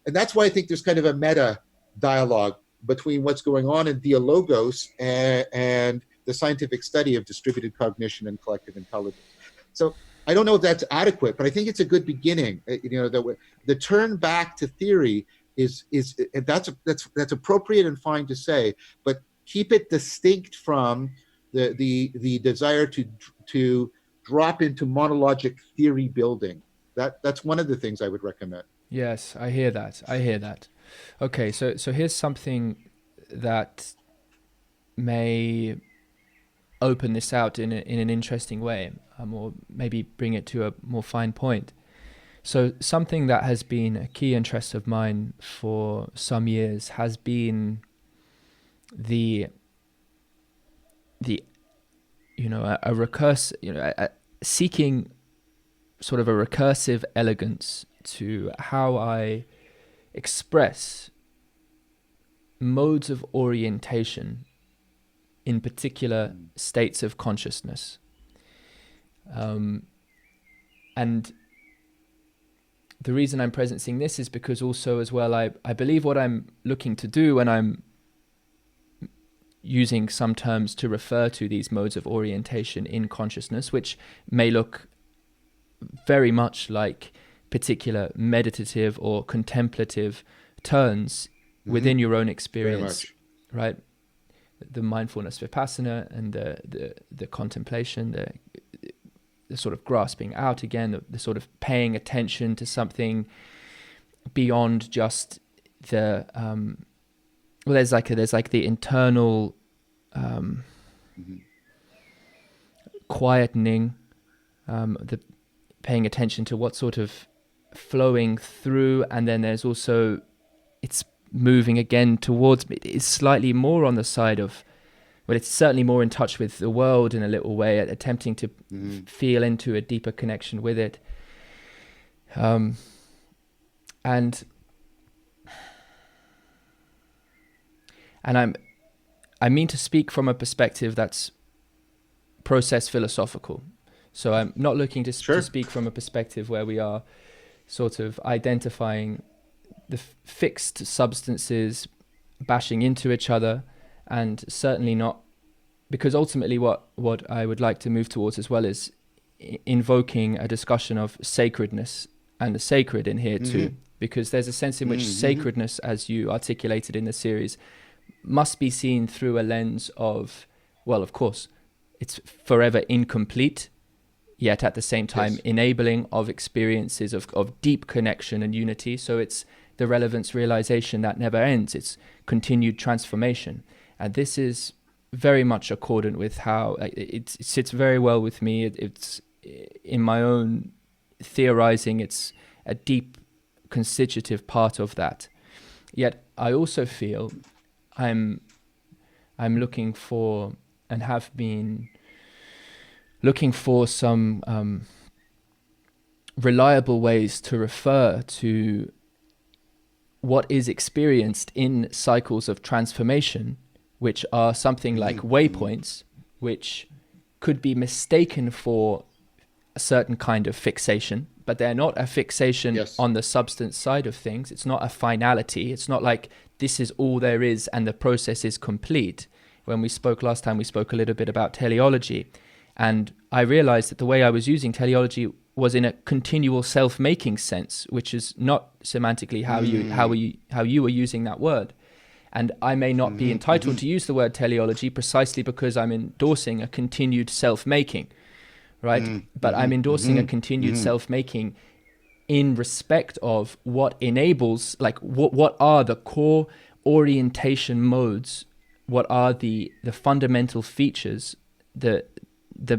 And that's why I think there's kind of a meta dialogue between what's going on in dialogos and the scientific study of distributed cognition and collective intelligence. So I don't know if that's adequate, but I think it's a good beginning. The turn back to theory is that's appropriate and fine to say, but keep it distinct from the desire to drop into monologic theory building. That's one of the things I would recommend. Yes, I hear that. Okay, so here's something that may open this out in an interesting way, or maybe bring it to a more fine point. So something that has been a key interest of mine for some years has been the a recursive, seeking sort of a recursive elegance to how I express modes of orientation in particular states of consciousness. And the reason I'm presencing this is because also as well, I believe what I'm looking to do when I'm using some terms to refer to these modes of orientation in consciousness, which may look very much like particular meditative or contemplative turns within your own experience, right? The mindfulness vipassana and the contemplation, the sort of grasping out again, the sort of paying attention to something beyond just the there's like the internal quietening, the paying attention to what's sort of flowing through, and then there's also it's moving again towards, it's slightly more on the side of, well, it's certainly more in touch with the world in a little way, attempting to feel into a deeper connection with it. And I mean to speak from a perspective that's process philosophical. So I'm not looking to speak from a perspective where we are sort of identifying the fixed substances bashing into each other, and certainly not, because ultimately what I would like to move towards as well is invoking a discussion of sacredness and the sacred in here too, because there's a sense in which sacredness, as you articulated in the series, must be seen through a lens of, well, of course, it's forever incomplete, yet at the same time enabling of experiences of deep connection and unity. So it's the relevance realization that never ends. It's continued transformation. And this is very much accordant with how it sits very well with me. It's in my own theorizing, it's a deep constitutive part of that. Yet I also feel I'm looking for, and have been looking for, some reliable ways to refer to what is experienced in cycles of transformation, which are something like waypoints, which could be mistaken for a certain kind of fixation, but they're not a fixation on the substance side of things. It's not a finality. It's not like this is all there is and the process is complete. When we spoke last time, we spoke a little bit about teleology, and I realized that the way I was using teleology was in a continual self-making sense, which is not semantically how you were using that word. And I may not be entitled to use the word teleology precisely because I'm endorsing a continued self-making, right? But I'm endorsing a continued self-making in respect of what enables, like what are the core orientation modes, what are the fundamental features, the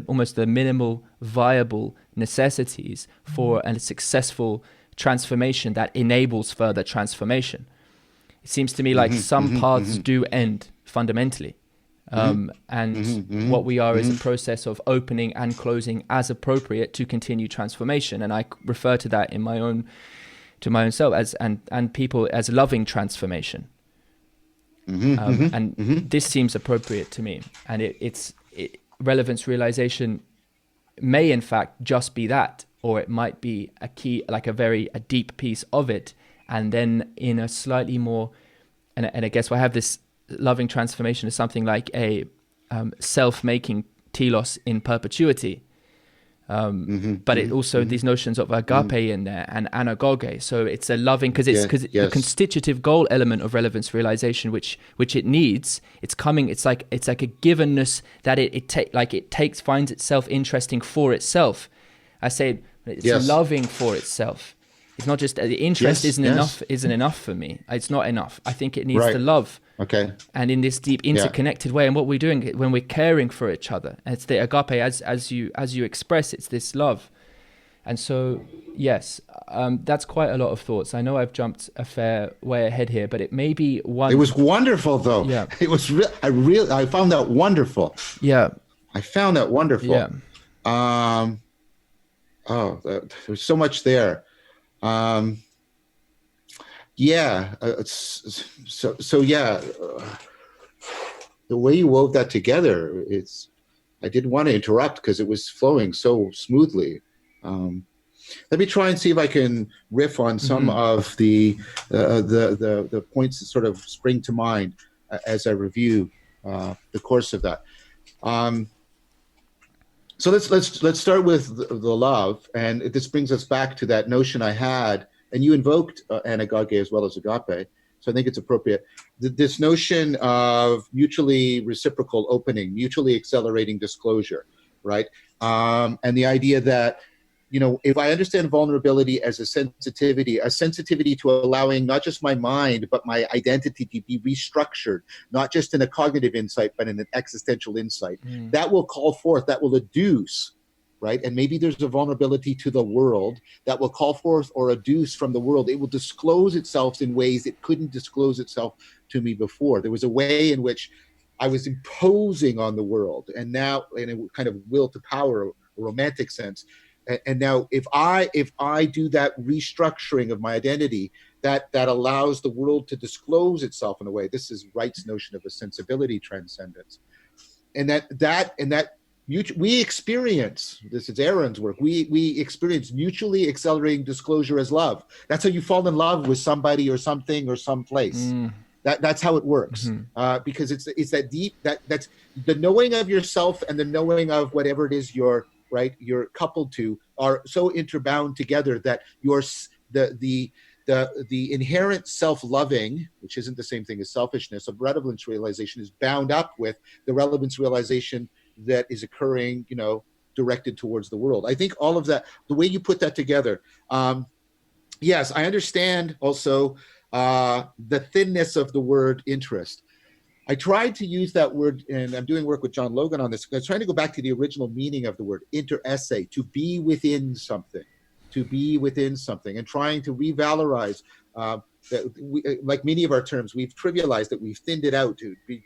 almost the minimal viable necessities for a successful transformation that enables further transformation. It seems to me like some paths do end fundamentally. And what we are is a process of opening and closing as appropriate to continue transformation. And I refer to that in my own self as, and people as loving transformation. And this seems appropriate to me. And it's relevance realization may in fact just be that, or it might be a key, like a deep piece of it. And then in a slightly more, and I guess I have this loving transformation as something like a self-making telos in perpetuity. But it also these notions of agape in there and anagoge. So it's a loving, because the constitutive goal element of relevance realization, which it needs. It's coming. It's like a givenness that it finds itself interesting for itself. I say it's loving for itself. It's not just the interest isn't enough for me. It's not enough. I think it needs to love. Okay. And in this deep interconnected way, and what we're doing when we're caring for each other, it's the agape as you express. It's this love, And so, yes, that's quite a lot of thoughts. I know I've jumped a fair way ahead here, but it may be one. It was wonderful, though. Yeah. It was. I found that wonderful. Yeah. I found that wonderful. Yeah. There's so much there. Yeah. The way you wove that together, I didn't want to interrupt because it was flowing so smoothly. Let me try and see if I can riff on some of the points that sort of spring to mind as I review the course of that. So let's start with the love, and this brings us back to that notion I had, and you invoked anagoge as well as agape. So I think it's appropriate. This notion of mutually reciprocal opening, mutually accelerating disclosure, right? And the idea that, if I understand vulnerability as a sensitivity to allowing not just my mind, but my identity to be restructured, not just in a cognitive insight, but in an existential insight, that will call forth, that will adduce, right? And maybe there's a vulnerability to the world that will call forth or adduce from the world. It will disclose itself in ways it couldn't disclose itself to me before. There was a way in which I was imposing on the world, and now in a kind of will to power, a romantic sense. And now if I do that restructuring of my identity, that allows the world to disclose itself in a way. This is Wright's notion of a sensibility transcendence. And that we experience, this is Aaron's work, we experience mutually accelerating disclosure as love. That's how you fall in love with somebody or something or someplace. That's how it works. Because it's that deep, that's the knowing of yourself and the knowing of whatever it is you're coupled to are so interbound together that the inherent self-loving, which isn't the same thing as selfishness, of relevance realization is bound up with the relevance realization that is occurring, directed towards the world. I think all of that, the way you put that together, yes, I understand also the thinness of the word interest. I tried to use that word, and I'm doing work with John Logan on this. I was trying to go back to the original meaning of the word interesse, to be within something, and trying to revalorize that we, like many of our terms, we've trivialized it, we've thinned it out to be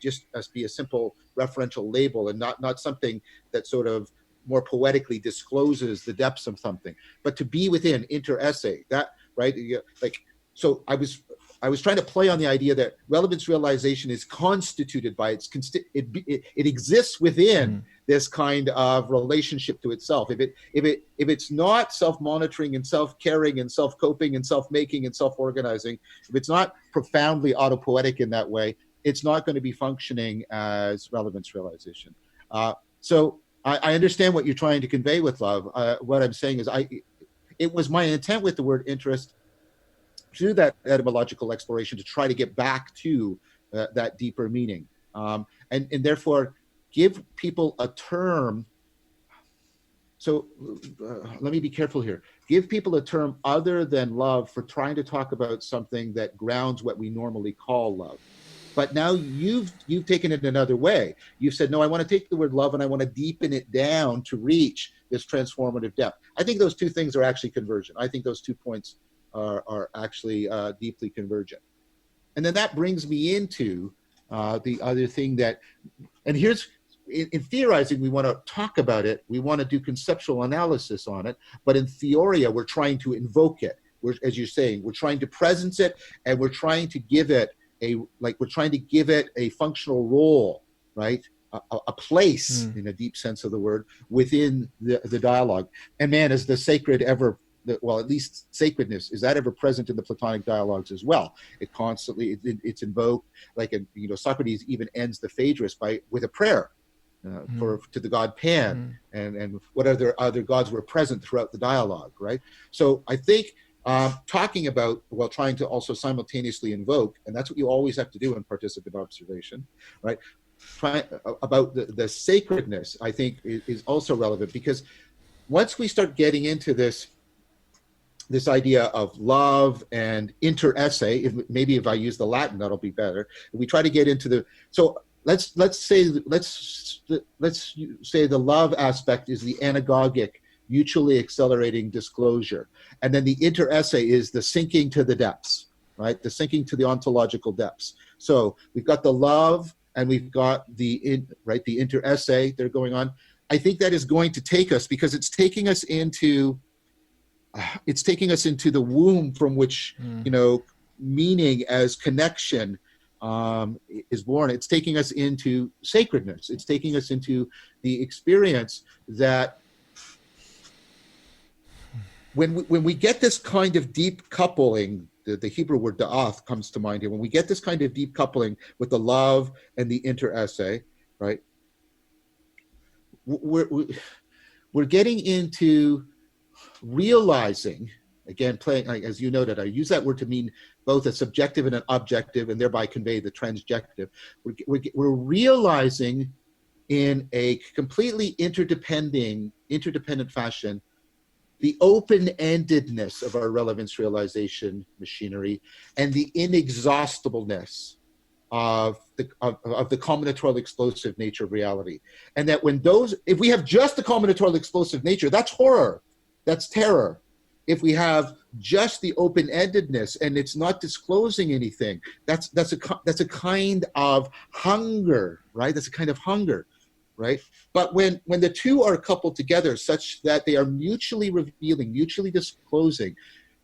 a simple referential label and not something that sort of more poetically discloses the depths of something. But to be within, interesse, that, right? So I was trying to play on the idea that relevance realization is constituted by it exists within this kind of relationship to itself. If it's not self-monitoring and self-caring and self-coping and self-making and self-organizing, if it's not profoundly autopoetic in that way, it's not going to be functioning as relevance realization. So I understand what you're trying to convey with love. What I'm saying is it was my intent with the word interest through that etymological exploration to try to get back to that deeper meaning, and therefore give people a term. So let me be careful here. Give people a term other than love for trying to talk about something that grounds what we normally call love. But now you've taken it another way. You've said, no, I want to take the word love and I want to deepen it down to reach this transformative depth. I think those two things are actually convergent. I think those 2 points are actually deeply convergent. And then that brings me into the other thing and here's, in theorizing, we want to talk about it, we want to do conceptual analysis on it, but in theoria, we're trying to invoke it. As you're saying, we're trying to presence it, and we're trying to give it a functional role, right? A place, in a deep sense of the word, within the dialogue. And man, is the sacred ever, well, at least sacredness, is that ever present in the Platonic dialogues as well? It constantly, it's invoked, Socrates even ends the Phaedrus with a prayer to the god Pan, and what other gods were present throughout the dialogue, right? So I think talking about, while trying to also simultaneously invoke, and that's what you always have to do in participant observation, right? About the sacredness, I think, is also relevant, because once we start getting into this idea of love and interesse, maybe if I use the Latin, that'll be better. We try to get into let's say the love aspect is the anagogic mutually accelerating disclosure. And then the inter-essay is the sinking to the depths, right? The sinking to the ontological depths. So we've got the love and we've got the inter-essay that are going on. I think that is going to take us, because it's taking us into the womb from which, meaning as connection is born. It's taking us into sacredness. It's taking us into the experience that when we get this kind of deep coupling, the Hebrew word da'ath comes to mind here. When we get this kind of deep coupling with the love and the inter-essay, right? We're getting into realizing, again, playing, as you noted, I use that word to mean both a subjective and an objective, and thereby convey the transjective. We're realizing in a completely interdependent fashion the open-endedness of our relevance realization machinery and the inexhaustibleness of the combinatorial explosive nature of reality. And that if we have just the combinatorial explosive nature, that's horror, that's terror. If we have just the open-endedness and it's not disclosing anything, that's a kind of hunger, right? That's a kind of hunger, right? But when the two are coupled together such that they are mutually revealing, mutually disclosing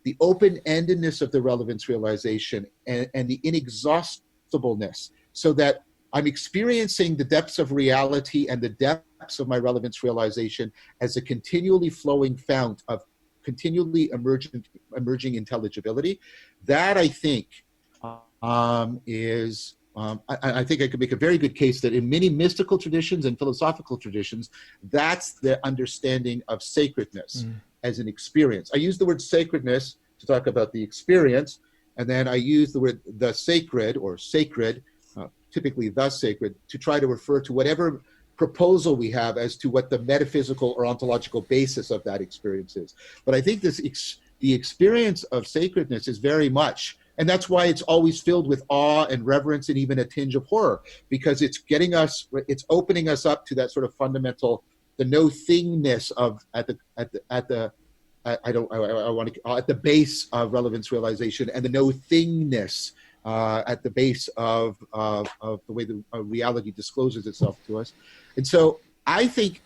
the open-endedness of the relevance realization and the inexhaustibleness, so that I'm experiencing the depths of reality and the depths of my relevance realization as a continually flowing fount of continually emerging intelligibility. That, I think, is I think I could make a very good case that in many mystical traditions and philosophical traditions, that's the understanding of sacredness as an experience. I use the word sacredness to talk about the experience, and then I use the word the sacred or sacred, typically the sacred, to try to refer to whatever proposal we have as to what the metaphysical or ontological basis of that experience is. But I think the experience of sacredness is very much, and that's why it's always filled with awe and reverence and even a tinge of horror, because it's opening us up to that sort of fundamental, the no thingness of at the base of relevance realization, and the no thingness at the base of the way the reality discloses itself to us. And so I think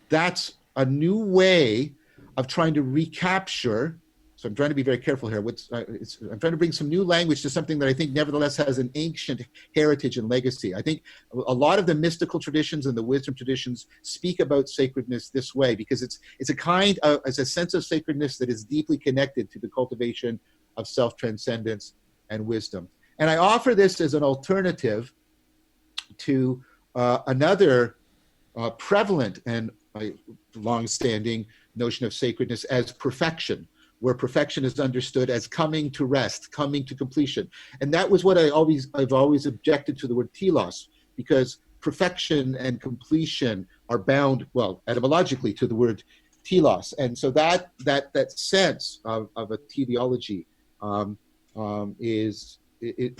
that's a new way of trying to recapture. So I'm trying to be very careful here. I'm trying to bring some new language to something that I think nevertheless has an ancient heritage and legacy. I think a lot of the mystical traditions and the wisdom traditions speak about sacredness this way, because it's a sense of sacredness that is deeply connected to the cultivation of self-transcendence and wisdom. And I offer this as an alternative to another prevalent and long-standing notion of sacredness as perfection, where perfection is understood as coming to rest, coming to completion. And that was what I've always objected to the word telos, because perfection and completion are bound, well, etymologically, to the word telos. And so that sense of a teleology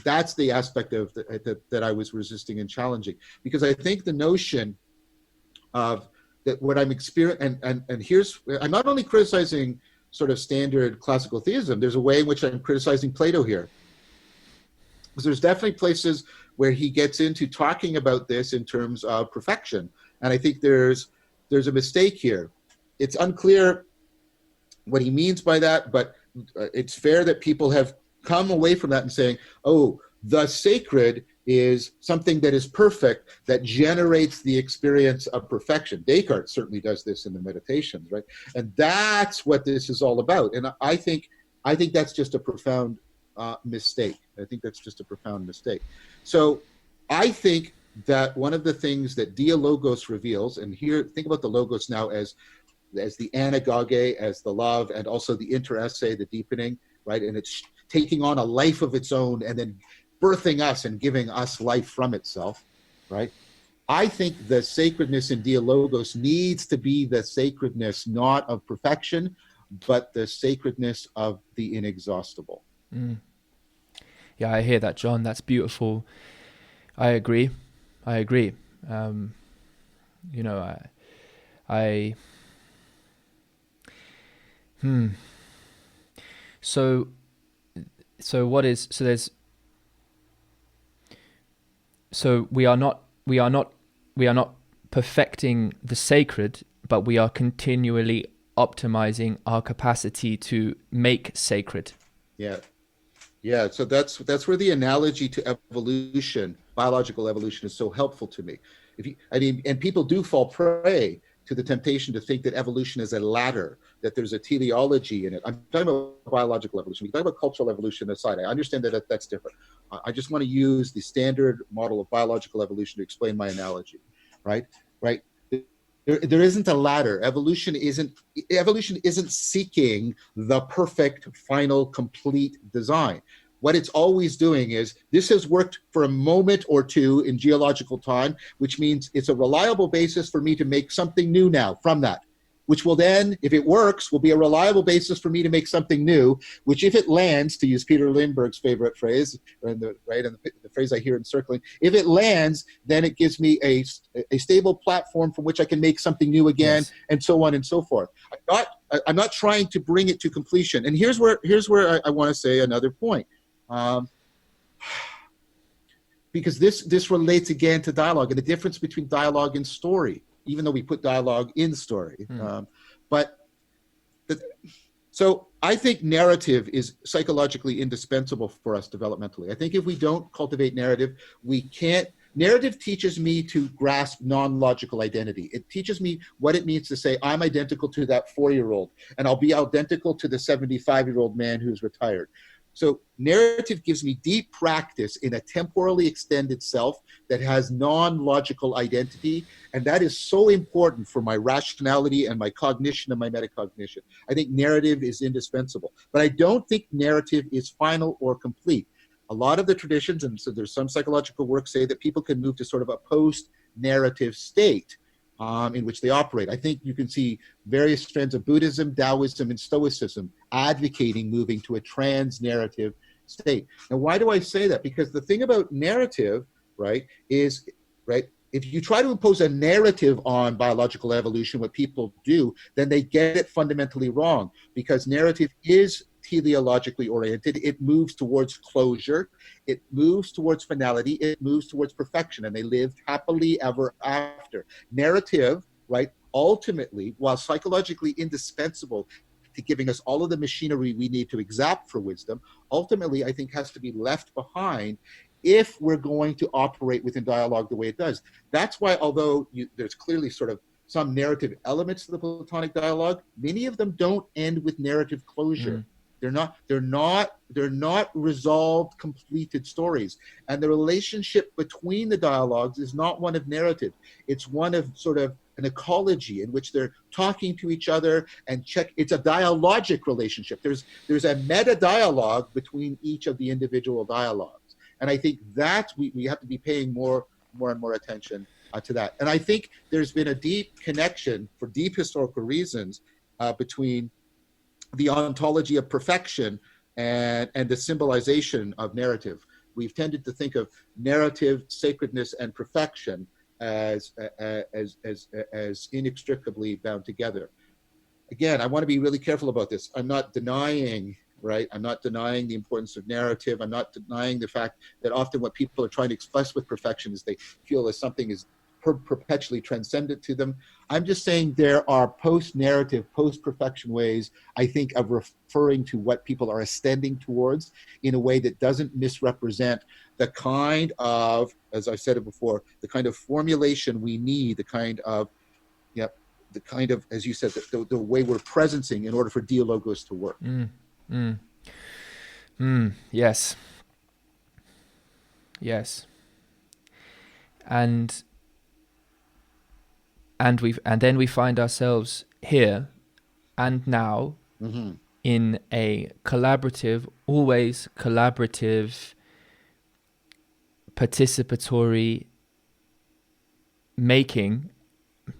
that's the aspect of that I was resisting and challenging, because I think the notion of that what I'm experiencing, and here's, I'm not only criticizing sort of standard classical theism, there's a way in which I'm criticizing Plato here. Because there's definitely places where he gets into talking about this in terms of perfection. And I think there's a mistake here. It's unclear what he means by that, but it's fair that people have come away from that and saying, oh, the sacred is something that is perfect, that generates the experience of perfection. Descartes certainly does this in the Meditations, right? And that's what this is all about. And I think that's just a profound mistake. I think that's just a profound mistake. So I think that one of the things that Dialogos reveals, and here, think about the logos now as the anagoge, as the love, and also the inter-essay, the deepening, right? And it's taking on a life of its own and then birthing us and giving us life from itself, right? I think the sacredness in Dialogos needs to be the sacredness not of perfection, but the sacredness of the inexhaustible. Mm. Yeah, I hear that, John. That's beautiful. I agree. So what is, so there's, so we are not perfecting the sacred, but we are continually optimizing our capacity to make sacred. Yeah. Yeah, so that's where the analogy to evolution, biological evolution, is so helpful to me. And people do fall prey to the temptation to think that evolution is a ladder, that there's a teleology in it. I'm talking about biological evolution. We talk about cultural evolution aside. I understand that that's different. I just want to use the standard model of biological evolution to explain my analogy, right? Right. There isn't a ladder. Evolution isn't seeking the perfect, final, complete design. What it's always doing is, this has worked for a moment or two in geological time, which means it's a reliable basis for me to make something new now from that, which will then, if it works, will be a reliable basis for me to make something new, which, if it lands, to use Peter Lindbergh's favorite phrase, and the phrase I hear in circling, if it lands, then it gives me a stable platform from which I can make something new again, yes, and so on and so forth. I'm not trying to bring it to completion. And here's where I want to say another point. Because this relates again to dialogue and the difference between dialogue and story, even though we put dialogue in story. So I think narrative is psychologically indispensable for us developmentally. I think if we don't cultivate narrative, we can't. Narrative teaches me to grasp non-logical identity. It teaches me what it means to say, I'm identical to that 4-year-old, and I'll be identical to the 75-year-old man who's retired. So narrative gives me deep practice in a temporally extended self that has non-logical identity. And that is so important for my rationality and my cognition and my metacognition. I think narrative is indispensable. But I don't think narrative is final or complete. A lot of the traditions, and so there's some psychological work, say that people can move to sort of a post-narrative state in which they operate. I think you can see various strands of Buddhism, Taoism, and Stoicism advocating moving to a trans-narrative state. Now, why do I say that? Because the thing about narrative, right, is, right, if you try to impose a narrative on biological evolution, what people do, then they get it fundamentally wrong, because narrative is teleologically oriented. It moves towards closure. It moves towards finality. It moves towards perfection, and they lived happily ever after. Narrative, right, ultimately, while psychologically indispensable to giving us all of the machinery we need to exapt for wisdom, ultimately, I think, has to be left behind if we're going to operate within dialogue the way it does. That's why, although there's clearly sort of some narrative elements to the Platonic dialogue, many of them don't end with narrative closure. They're not resolved, completed stories. And the relationship between the dialogues is not one of narrative. It's one of sort of an ecology in which they're talking to each other and it's a dialogic relationship. There's a meta dialogue between each of the individual dialogues. And I think that we have to be paying more and more attention to that. And I think there's been a deep connection, for deep historical reasons, between the ontology of perfection and the symbolization of narrative. We've tended to think of narrative, sacredness, and perfection as inextricably bound together. Again, I want to be really careful about this. I'm not denying, right? I'm not denying the importance of narrative. I'm not denying the fact that often what people are trying to express with perfection is they feel as something is perpetually transcendent to them. I'm just saying there are post-narrative, post-perfection ways, I think, of referring to what people are ascending towards in a way that doesn't misrepresent the kind of, as I said it before, the kind of formulation we need, the kind of, as you said, the way we're presencing in order for dialogos to work. Yes. Yes. And then we find ourselves here and now in a collaborative, always collaborative, participatory making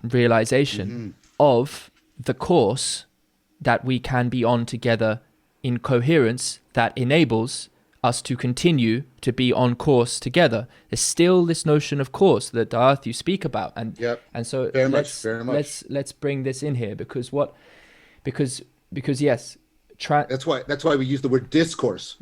realization of the course that we can be on together in coherence that enables us to continue to be on course together. There's still this notion of course that Darth you speak about, and so let's bring this in here, because because yes, That's why we use the word discourse.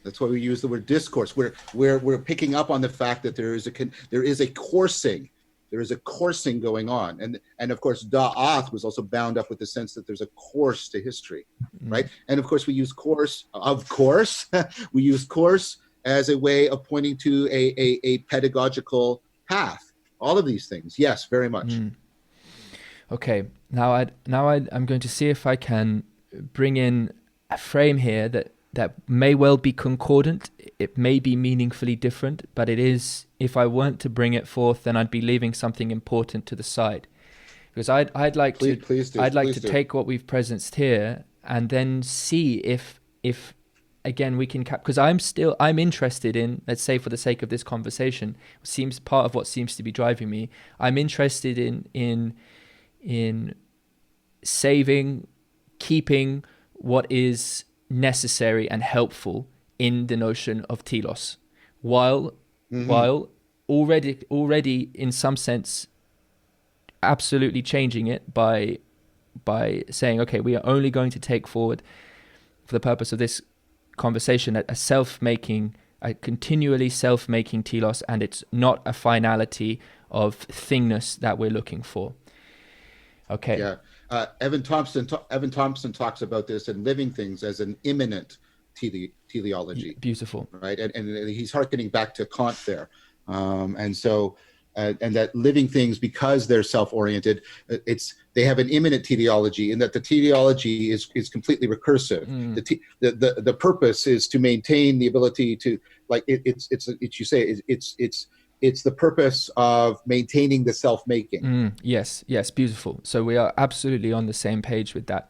That's why we use the word discourse. We're picking up on the fact that there is a coursing. There is a coursing going on, and of course, da'ath was also bound up with the sense that there's a course to history, right? And of course, we use course. Of course, we use course as a way of pointing to a pedagogical path. All of these things, yes, very much. Okay, I'm going to see if I can bring in a frame here that may well be concordant. It may be meaningfully different, but it is. If I weren't to bring it forth, then I'd be leaving something important to the side. Because I'd like to take what we've presenced here and then see if again we can because I'm interested in, let's say for the sake of this conversation, seems part of what seems to be driving me. I'm interested in saving, keeping what is necessary and helpful in the notion of telos, while already in some sense absolutely changing it by saying, okay, we are only going to take forward, for the purpose of this conversation, a continually self-making telos, and it's not a finality of thingness that we're looking for. Okay. Yeah. Evan Thompson talks about this in Living Things as an imminent teleology. Beautiful. Right. And he's hearkening back to Kant there. And that living things, because they're self-oriented, they have an imminent teleology, in that the teleology is completely recursive. The purpose is to maintain the ability to, like, it's the purpose of maintaining the self-making. Yes, beautiful. So we are absolutely on the same page with that.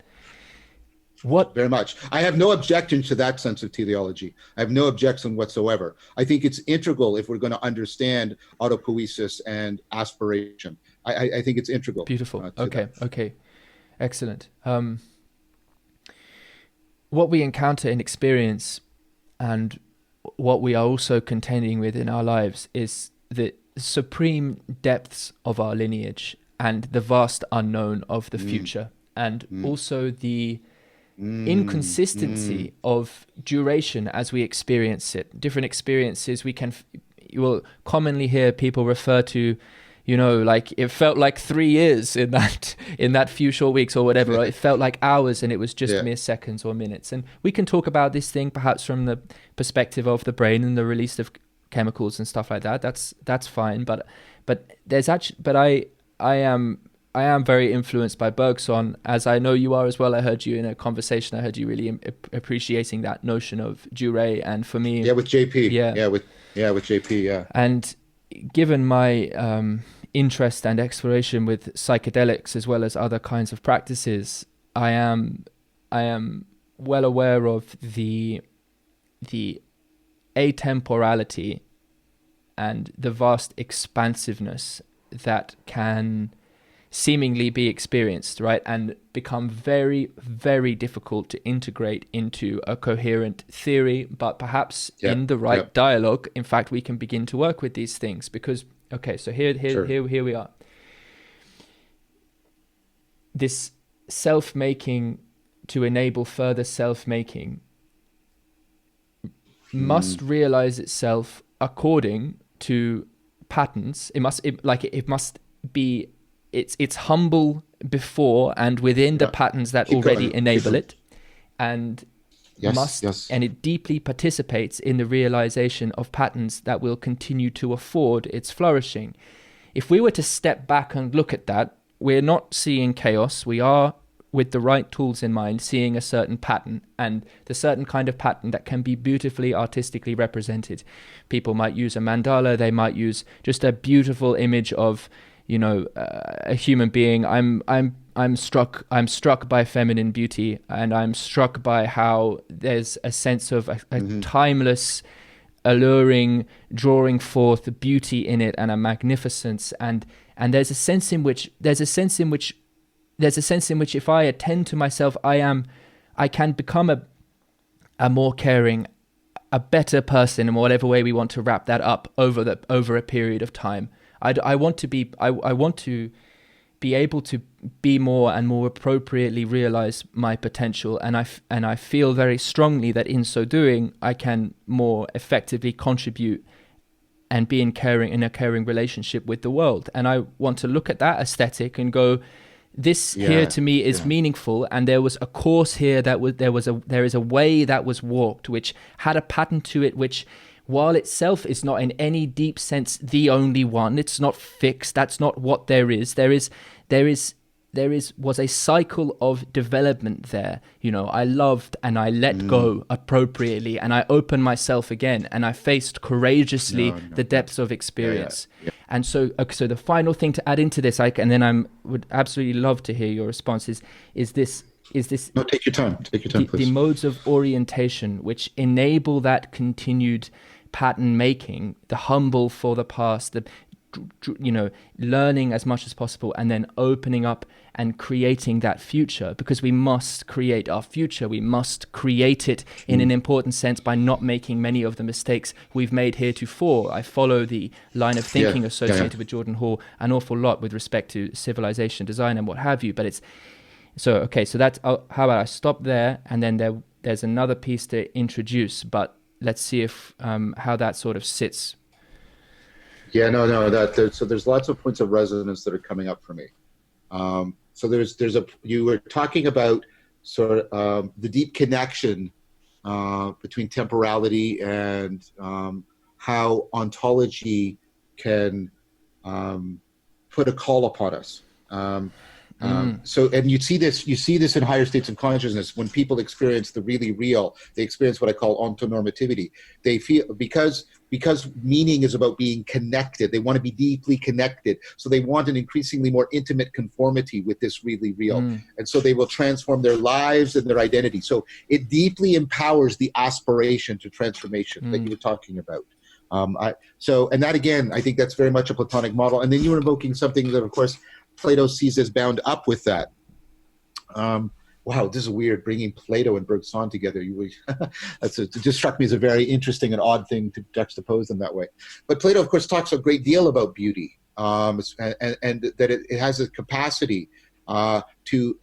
What? Very much. I have no objection to that sense of teleology. I have no objection whatsoever. I think it's integral if we're going to understand autopoiesis and aspiration. I think it's integral. Beautiful. Okay. Excellent. What we encounter in experience and what we are also contending with in our lives is the supreme depths of our lineage and the vast unknown of the future, and also the inconsistency of duration as we experience it. Different experiences you will commonly hear people refer to, like it felt like 3 years in that few short weeks or whatever. Right? It felt like hours, and it was just mere seconds or minutes. And we can talk about this thing perhaps from the perspective of the brain and the release of chemicals and stuff like that. That's fine. But I am very influenced by Bergson, as I know you are as well. I heard you in a conversation. I heard you really appreciating that notion of durée, and for me, with JP, with JP, And given my interest and exploration with psychedelics as well as other kinds of practices, I am well aware of the atemporality and the vast expansiveness that can seemingly be experienced, right, and become very, very difficult to integrate into a coherent theory. But perhaps in the right dialogue, in fact, we can begin to work with these things. Because, okay, so here we are. This self-making to enable further self-making must realize itself according to patterns. It must be. It's humble before and within the patterns that already enable it, and and it deeply participates in the realization of patterns that will continue to afford its flourishing. If we were to step back and look at that, we're not seeing chaos. We are, with the right tools in mind, seeing a certain pattern, and the certain kind of pattern that can be beautifully artistically represented. People might use a mandala. They might use just a beautiful image of, a human being. I'm struck by feminine beauty, and I'm struck by how there's a sense of a timeless, alluring, drawing forth beauty in it, and a magnificence, and there's a sense in which if I attend to myself, I can become a more caring, a better person, in whatever way we want to wrap that up over a period of time. I want to be able to be more and more appropriately realize my potential, and I feel very strongly that in so doing I can more effectively contribute and be in a caring relationship with the world. And I want to look at that aesthetic and go, this here to me is meaningful, and there was a course here there is a way that was walked which had a pattern to it, which, while itself is not in any deep sense the only one, it's not fixed, that's not what there is. Was a cycle of development there. I loved and I let go appropriately, and I opened myself again, and I faced courageously the depths of experience. And so the final thing to add into this, and then would absolutely love to hear your response, is this. No, take your time. Take your time, please. The modes of orientation which enable that continued pattern making, the humble for the past, the learning as much as possible, and then opening up and creating that future, because we must create our future. We must create it in an important sense by not making many of the mistakes we've made heretofore. I follow the line of thinking associated with Jordan Hall an awful lot with respect to civilization design and what have you, but it's so that's how about I stop there, and then there's another piece to introduce, but let's see if how that sort of sits. So there's lots of points of resonance that are coming up for me. So you were talking about sort of the deep connection between temporality and how ontology can put a call upon us. So, and you see this in higher states of consciousness when people experience the really real. They experience what I call ontonormativity. They feel because meaning is about being connected. They want to be deeply connected. So they want an increasingly more intimate conformity with this really real. And so they will transform their lives and their identity. So it deeply empowers the aspiration to transformation that you were talking about. And that again, I think that's very much a Platonic model. And then you were invoking something that, of course, Plato sees as bound up with that. Wow, this is weird, bringing Plato and Bergson together. It just struck me as a very interesting and odd thing to juxtapose them that way. But Plato, of course, talks a great deal about beauty, and that it has a capacity to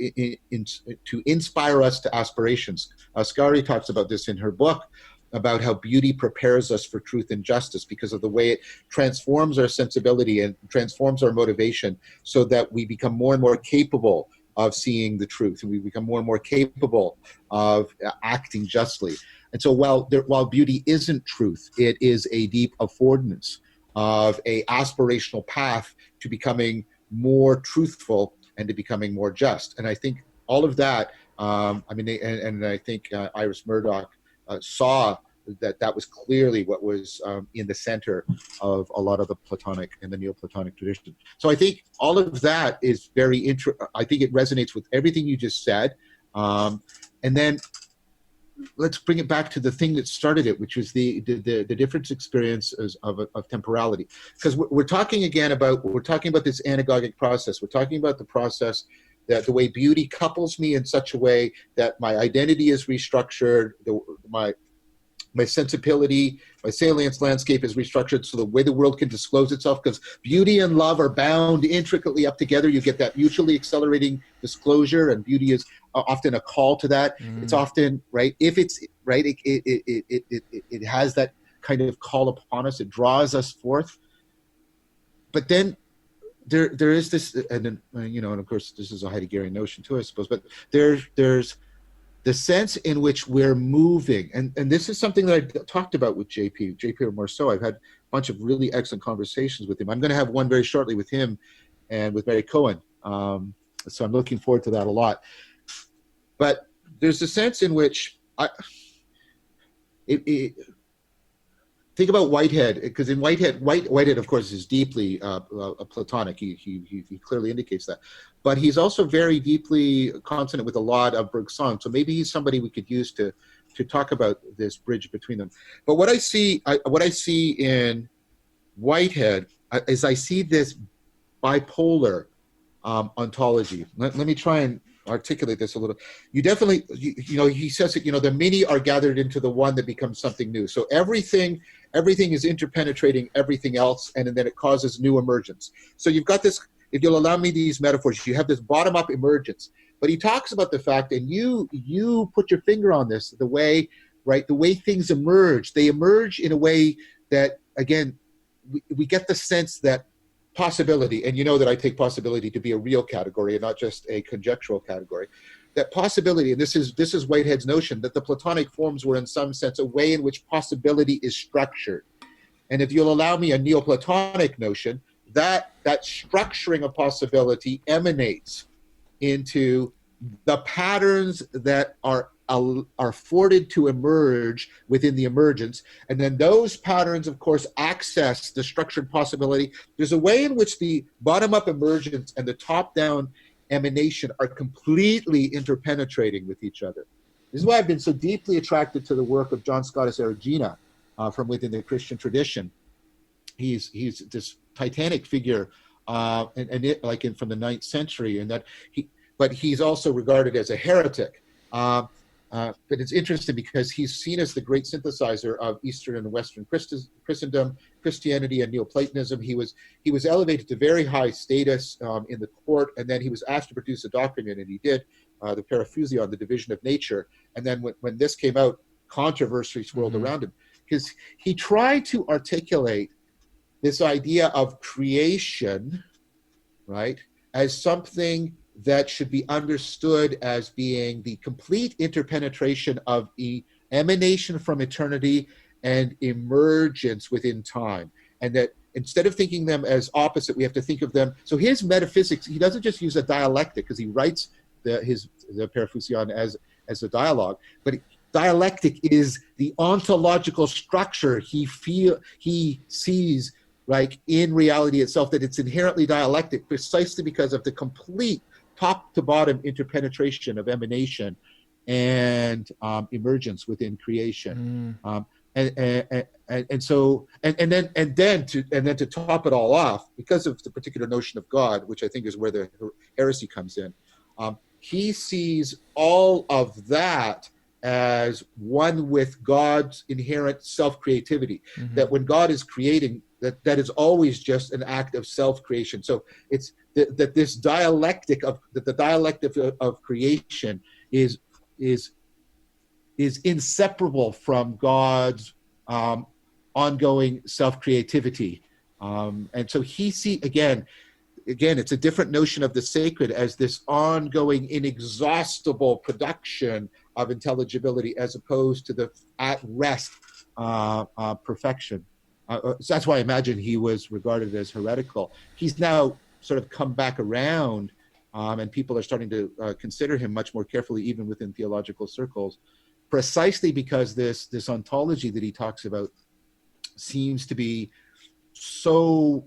inspire us to aspirations. Ascari talks about this in her book, about how beauty prepares us for truth and justice because of the way it transforms our sensibility and transforms our motivation, so that we become more and more capable of seeing the truth, and we become more and more capable of acting justly. And so while beauty isn't truth, it is a deep affordance of a aspirational path to becoming more truthful and to becoming more just. And I think all of that, and I think Iris Murdoch saw that was clearly what was in the center of a lot of the Platonic and the Neoplatonic tradition. So I think all of that is very I think it resonates with everything you just said. And then let's bring it back to the thing that started it, which was the different experiences of temporality. Because we're talking about this anagogic process. We're talking about the process that the way beauty couples me in such a way that my identity is restructured, my sensibility, my salience landscape is restructured, so the way the world can disclose itself, because beauty and love are bound intricately up together. You get that mutually accelerating disclosure, and beauty is often a call to that. It's often, right, if it's, right, it has that kind of call upon us. It draws us forth. But then there is this, and of course this is a Heideggerian notion too, I suppose, but there's the sense in which we're moving, and this is something that I talked about with JP or more so. I've had a bunch of really excellent conversations with him. I'm going to have one very shortly with him and with Mary Cohen. So I'm looking forward to that a lot. But there's a sense in which think about Whitehead, because in Whitehead, of course, is deeply Platonic. He clearly indicates that. But he's also very deeply consonant with a lot of Bergson. So maybe he's somebody we could use to talk about this bridge between them. But what I see in Whitehead is I see this bipolar ontology. Let me try and articulate this a little. You definitely, he says that, the many are gathered into the one that becomes something new. So everything is interpenetrating everything else, and then it causes new emergence. So you've got this if you'll allow me these metaphors, you have this bottom-up emergence. But he talks about the fact, and you put your finger on this, the way things emerge. They emerge in a way that, again, we get the sense that possibility, and you know that I take possibility to be a real category and not just a conjectural category, that possibility, and this is Whitehead's notion, that the Platonic forms were in some sense a way in which possibility is structured. And if you'll allow me a Neoplatonic notion, that structuring of possibility emanates into the patterns that are afforded to emerge within the emergence. And then those patterns, of course, access the structured possibility. There's a way in which the bottom-up emergence and the top-down emanation are completely interpenetrating with each other. This is why I've been so deeply attracted to the work of John Scotus Erigena from within the Christian tradition. He's this titanic figure, from the 9th century, and but he's also regarded as a heretic. But it's interesting because he's seen as the great synthesizer of Eastern and Western Christendom, Christianity, and Neoplatonism. He was elevated to very high status in the court, and then he was asked to produce a document, and he did, the Paraphusion, the division of nature. And then when this came out, controversy swirled around him, because he tried to articulate this idea of creation, right, as something that should be understood as being the complete interpenetration of emanation from eternity and emergence within time. And that instead of thinking them as opposite, we have to think of them. So his metaphysics, he doesn't just use a dialectic, because he writes the Paraphusion as a dialogue, but dialectic is the ontological structure he sees, like, in reality itself, that it's inherently dialectic precisely because of the complete top to bottom interpenetration of emanation and emergence within creation. And then to top it all off, because of the particular notion of God, which I think is where the heresy comes in, he sees all of that as one with God's inherent self-creativity. That when God is creating, that is always just an act of self-creation. So it's that this dialectic of the dialectic of creation is inseparable from God's ongoing self-creativity. And so he again, it's a different notion of the sacred as this ongoing, inexhaustible production of intelligibility, as opposed to the at rest perfection. So that's why I imagine he was regarded as heretical. He's now sort of come back around, and people are starting to consider him much more carefully, even within theological circles, precisely because this ontology that he talks about seems to be so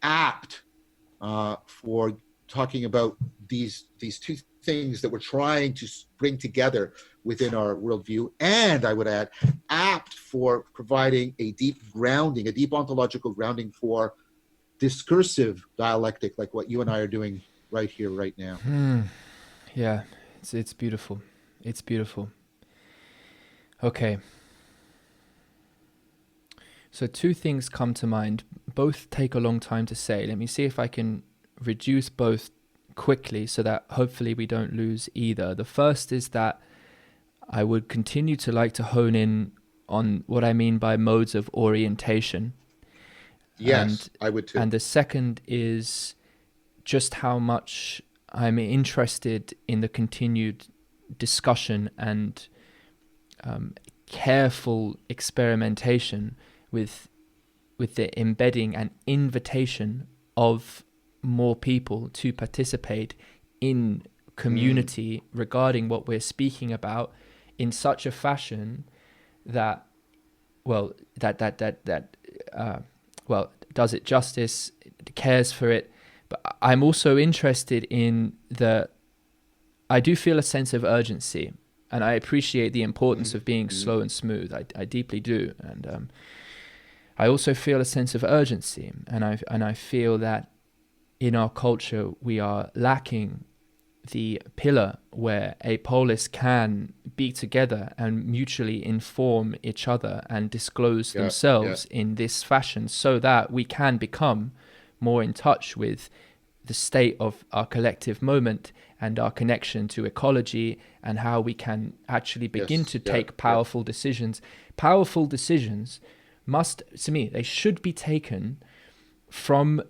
apt for talking about these two things that we're trying to bring together within our worldview, and I would add, apt for providing a deep grounding, a deep ontological grounding for discursive dialectic, like what you and I are doing right here, right now. Yeah, it's beautiful. It's beautiful. Okay. So two things come to mind. Both take a long time to say. Let me see if I can reduce both quickly so that hopefully we don't lose either. The first is that I would continue to like to hone in on what I mean by modes of orientation. Yes, I would too. And the second is just how much I'm interested in the continued discussion and careful experimentation with the embedding and invitation of more people to participate in community regarding what we're speaking about in such a fashion that does it justice, cares for it. But I'm also interested in I do feel a sense of urgency, and I appreciate the importance of being slow and smooth. I deeply do. And I also feel a sense of urgency, and I feel that in our culture we are lacking the pillar where a polis can be together and mutually inform each other and disclose themselves in this fashion, so that we can become more in touch with the state of our collective moment and our connection to ecology, and how we can actually begin to take powerful decisions. Powerful decisions must, to me, they should be taken from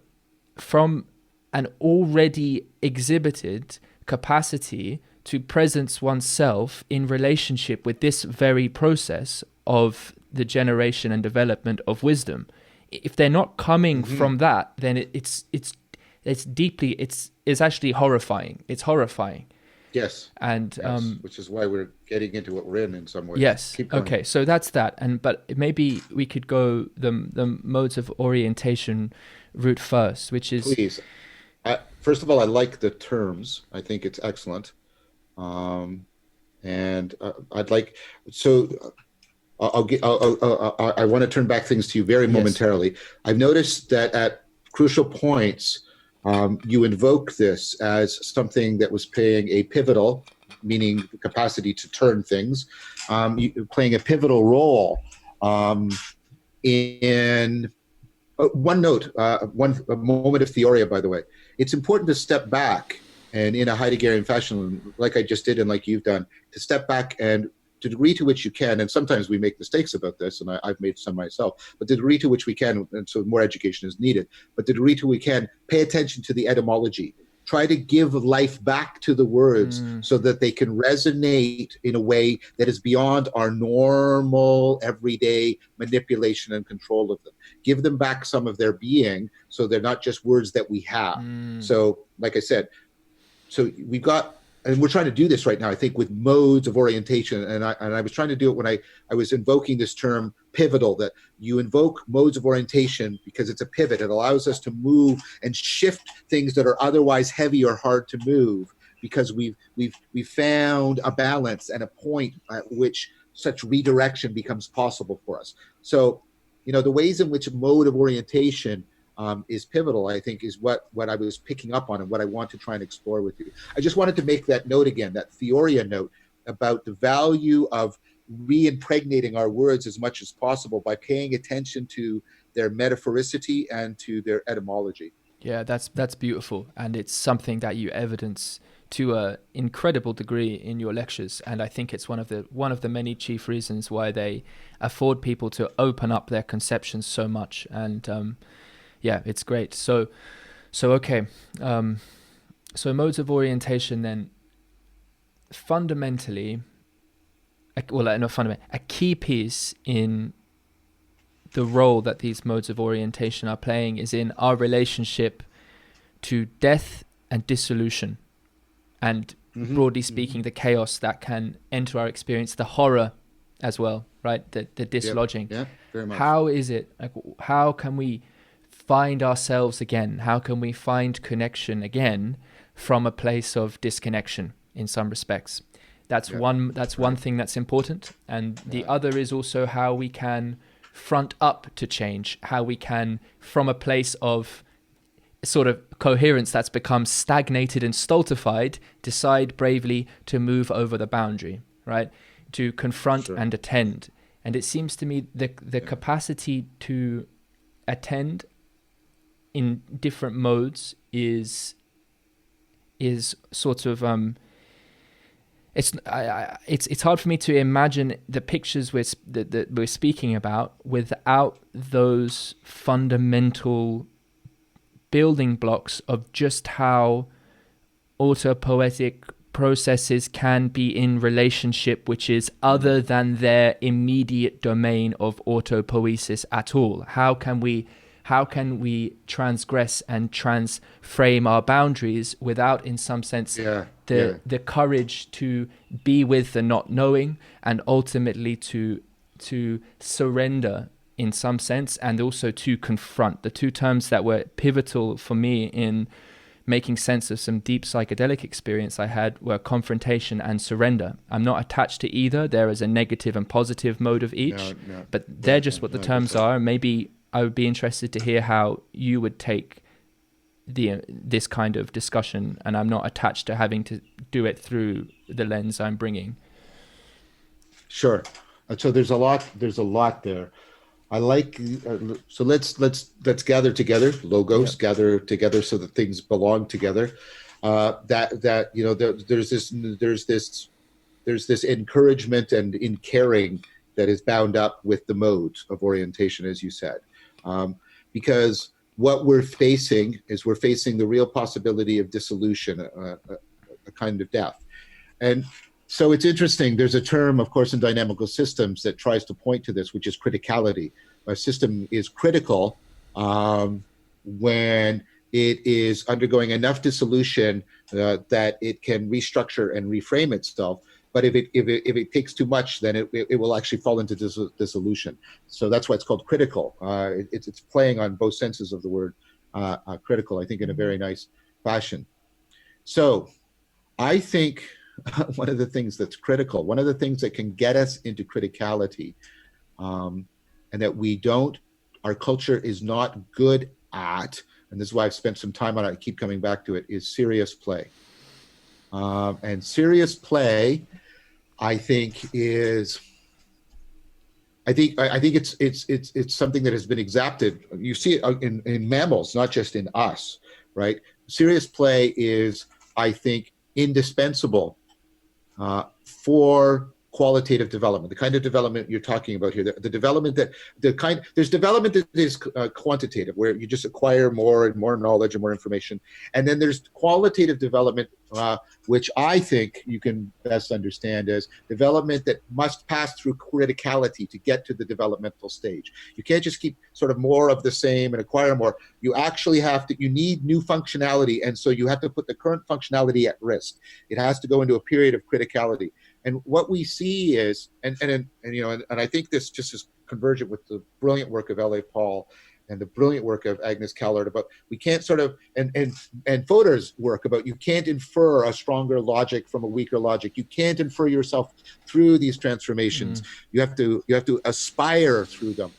an already exhibited capacity to presence oneself in relationship with this very process of the generation and development of wisdom. If they're not coming from that, then it's actually horrifying. It's horrifying. Yes. And yes. Which is why we're getting into what we're in some ways. Yes. Keep going. Okay. So that's that. But maybe we could go the modes of orientation route first, which is, please. First of all, I like the terms. I think it's excellent. And I'd like, so I want to turn back things to you very momentarily. Yes. I've noticed that at crucial points, you invoke this as something that was playing a pivotal, meaning the capacity to turn things, playing a pivotal role in one note, a moment of theoria, by the way. It's important to step back and in a Heideggerian fashion, like I just did and like you've done, to step back and to the degree to which you can, and sometimes we make mistakes about this, and I've made some myself, but the degree to which we can, and so more education is needed, but the degree to we can, pay attention to the etymology. Try to give life back to the words so that they can resonate in a way that is beyond our normal, everyday manipulation and control of them. Give them back some of their being so they're not just words that we have. So, like I said, so we've got, and we're trying to do this right now, I think, with modes of orientation. And I was trying to do it when I was invoking this term pivotal, that you invoke modes of orientation because it's a pivot. It allows us to move and shift things that are otherwise heavy or hard to move, because we've found a balance and a point at which such redirection becomes possible for us. So, you know, the ways in which mode of orientation is pivotal, I think, is what I was picking up on and what I want to try and explore with you. I just wanted to make that note again, that theoria note about the value of re-impregnating our words as much as possible by paying attention to their metaphoricity and to their etymology. Yeah, that's beautiful. And it's something that you evidence to an incredible degree in your lectures. And I think it's one of the many chief reasons why they afford people to open up their conceptions so much. And yeah, it's great. So okay. So modes of orientation then, fundamentally, a key piece in the role that these modes of orientation are playing is in our relationship to death and dissolution. And broadly speaking, the chaos that can enter our experience, the horror as well, right? The dislodging. Yeah, very much. How is it, how can we find ourselves again? How can we find connection again from a place of disconnection in some respects? That's one thing that's important. And the other is also how we can front up to change, how we can, from a place of sort of coherence that's become stagnated and stultified, decide bravely to move over the boundary, right? To confront and attend. And it seems to me the capacity to attend in different modes is sort of it's hard for me to imagine the pictures that we're speaking about without those fundamental building blocks of just how autopoietic processes can be in relationship which is other than their immediate domain of autopoiesis at all. How can we transgress and transframe our boundaries without, in some sense, the courage to be with the not knowing, and ultimately to surrender in some sense, and also to confront? The two terms that were pivotal for me in making sense of some deep psychedelic experience I had were confrontation and surrender. I'm not attached to either. There is a negative and positive mode of each, but they're just what the terms are. Maybe I would be interested to hear how you would take this kind of discussion, and I'm not attached to having to do it through the lens I'm bringing. Sure. So there's a lot there. I like so let's gather together, logos Yep. gather together so that things belong together. That you know there's this encouragement and in caring that is bound up with the modes of orientation, as you said, because what we're facing is we're facing the real possibility of dissolution, a kind of death. And so it's interesting. There's a term, of course, in dynamical systems that tries to point to this, which is criticality. A system is critical when it is undergoing enough dissolution that it can restructure and reframe itself. But if it takes too much, then it will actually fall into dissolution. So that's why it's called critical. It's playing on both senses of the word critical, I think, in a very nice fashion. So I think one of the things that's critical, one of the things that can get us into criticality, and that our culture is not good at, and this is why I've spent some time on it, I keep coming back to it, is serious play. And serious play, I think it's something that has been exapted. You see it in mammals, not just in us, right? Serious play is, I think, indispensable for qualitative development, the kind of development you're talking about here, the development there's development that is quantitative, where you just acquire more and more knowledge and more information. And then there's qualitative development, which I think you can best understand as development that must pass through criticality to get to the developmental stage. You can't just keep sort of more of the same and acquire more. You actually you need new functionality. And so you have to put the current functionality at risk. It has to go into a period of criticality. And what we see is, and I think this just is convergent with the brilliant work of L.A. Paul and the brilliant work of Agnes Callard about we can't sort of, and Fodor's work about you can't infer a stronger logic from a weaker logic. You can't infer yourself through these transformations. You have to aspire through them.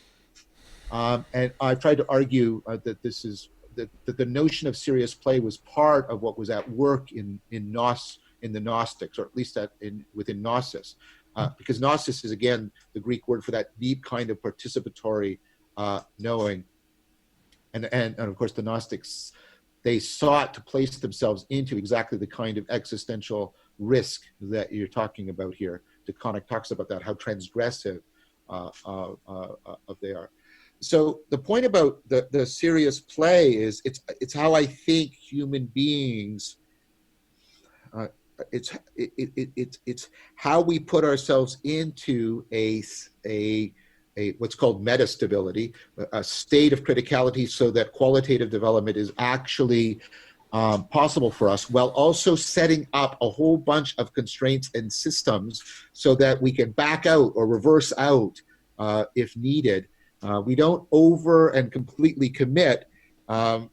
And I've tried to argue that this is that the notion of serious play was part of what was at work in the Gnostics, or at least within Gnosis, because Gnosis is, again, the Greek word for that deep kind of participatory knowing. And of course, the Gnostics, they sought to place themselves into exactly the kind of existential risk that you're talking about here. DeConnick talks about that, how transgressive they are. So the point about the serious play is it's how I think human beings. It's how we put ourselves into a what's called meta-stability, a state of criticality, so that qualitative development is actually possible for us, while also setting up a whole bunch of constraints and systems so that we can back out or reverse out if needed. We don't over and completely commit,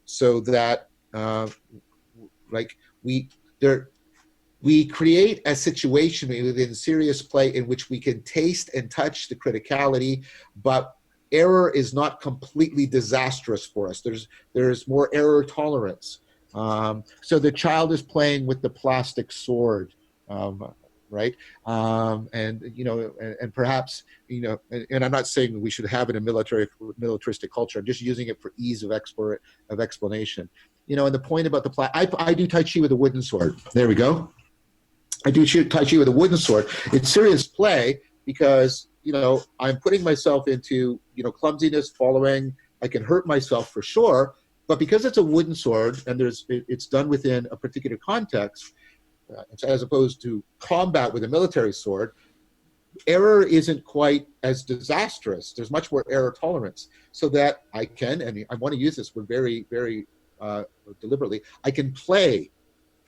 so that we create a situation within serious play in which we can taste and touch the criticality, but error is not completely disastrous for us. There's more error tolerance. So the child is playing with the plastic sword, right? And perhaps, and I'm not saying we should have it in militaristic culture. I'm just using it for ease of explanation. And the point about I do Tai Chi with a wooden sword. There we go. I do Tai Chi with a wooden sword. It's serious play because, I'm putting myself into, clumsiness, following. I can hurt myself for sure, but because it's a wooden sword and it's done within a particular context, as opposed to combat with a military sword, error isn't quite as disastrous. There's much more error tolerance, so that I can, and I want to use this word very, very deliberately, I can play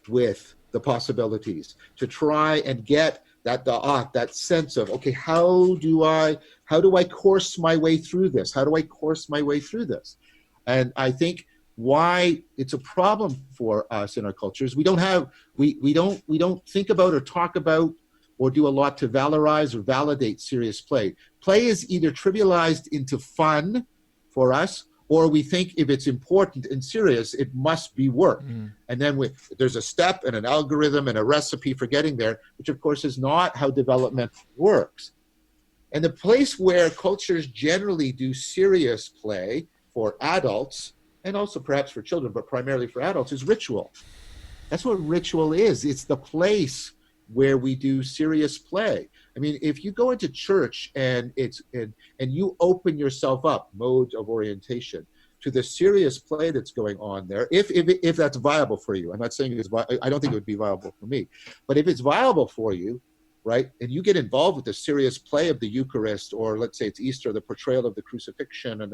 with the possibilities to try and get that sense of, okay, how do I course my way through this? How do I course my way through this? And I think why it's a problem for us in our cultures, we don't think about or talk about or do a lot to valorize or validate serious play. Play is either trivialized into fun for us, or we think if it's important and serious, it must be work. And then there's a step and an algorithm and a recipe for getting there, which of course is not how development works. And the place where cultures generally do serious play for adults, and also perhaps for children, but primarily for adults, is ritual. That's what ritual is. It's the place where we do serious play. I mean, if you go into church and you open yourself up, modes of orientation, to the serious play that's going on there, if that's viable for you. I'm not saying I don't think it would be viable for me, but if it's viable for you, right, and you get involved with the serious play of the Eucharist, or let's say it's Easter, the portrayal of the crucifixion and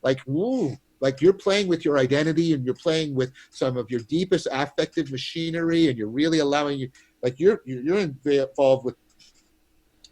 like you're playing with your identity, and you're playing with some of your deepest affective machinery, and you're really allowing you, like you're involved with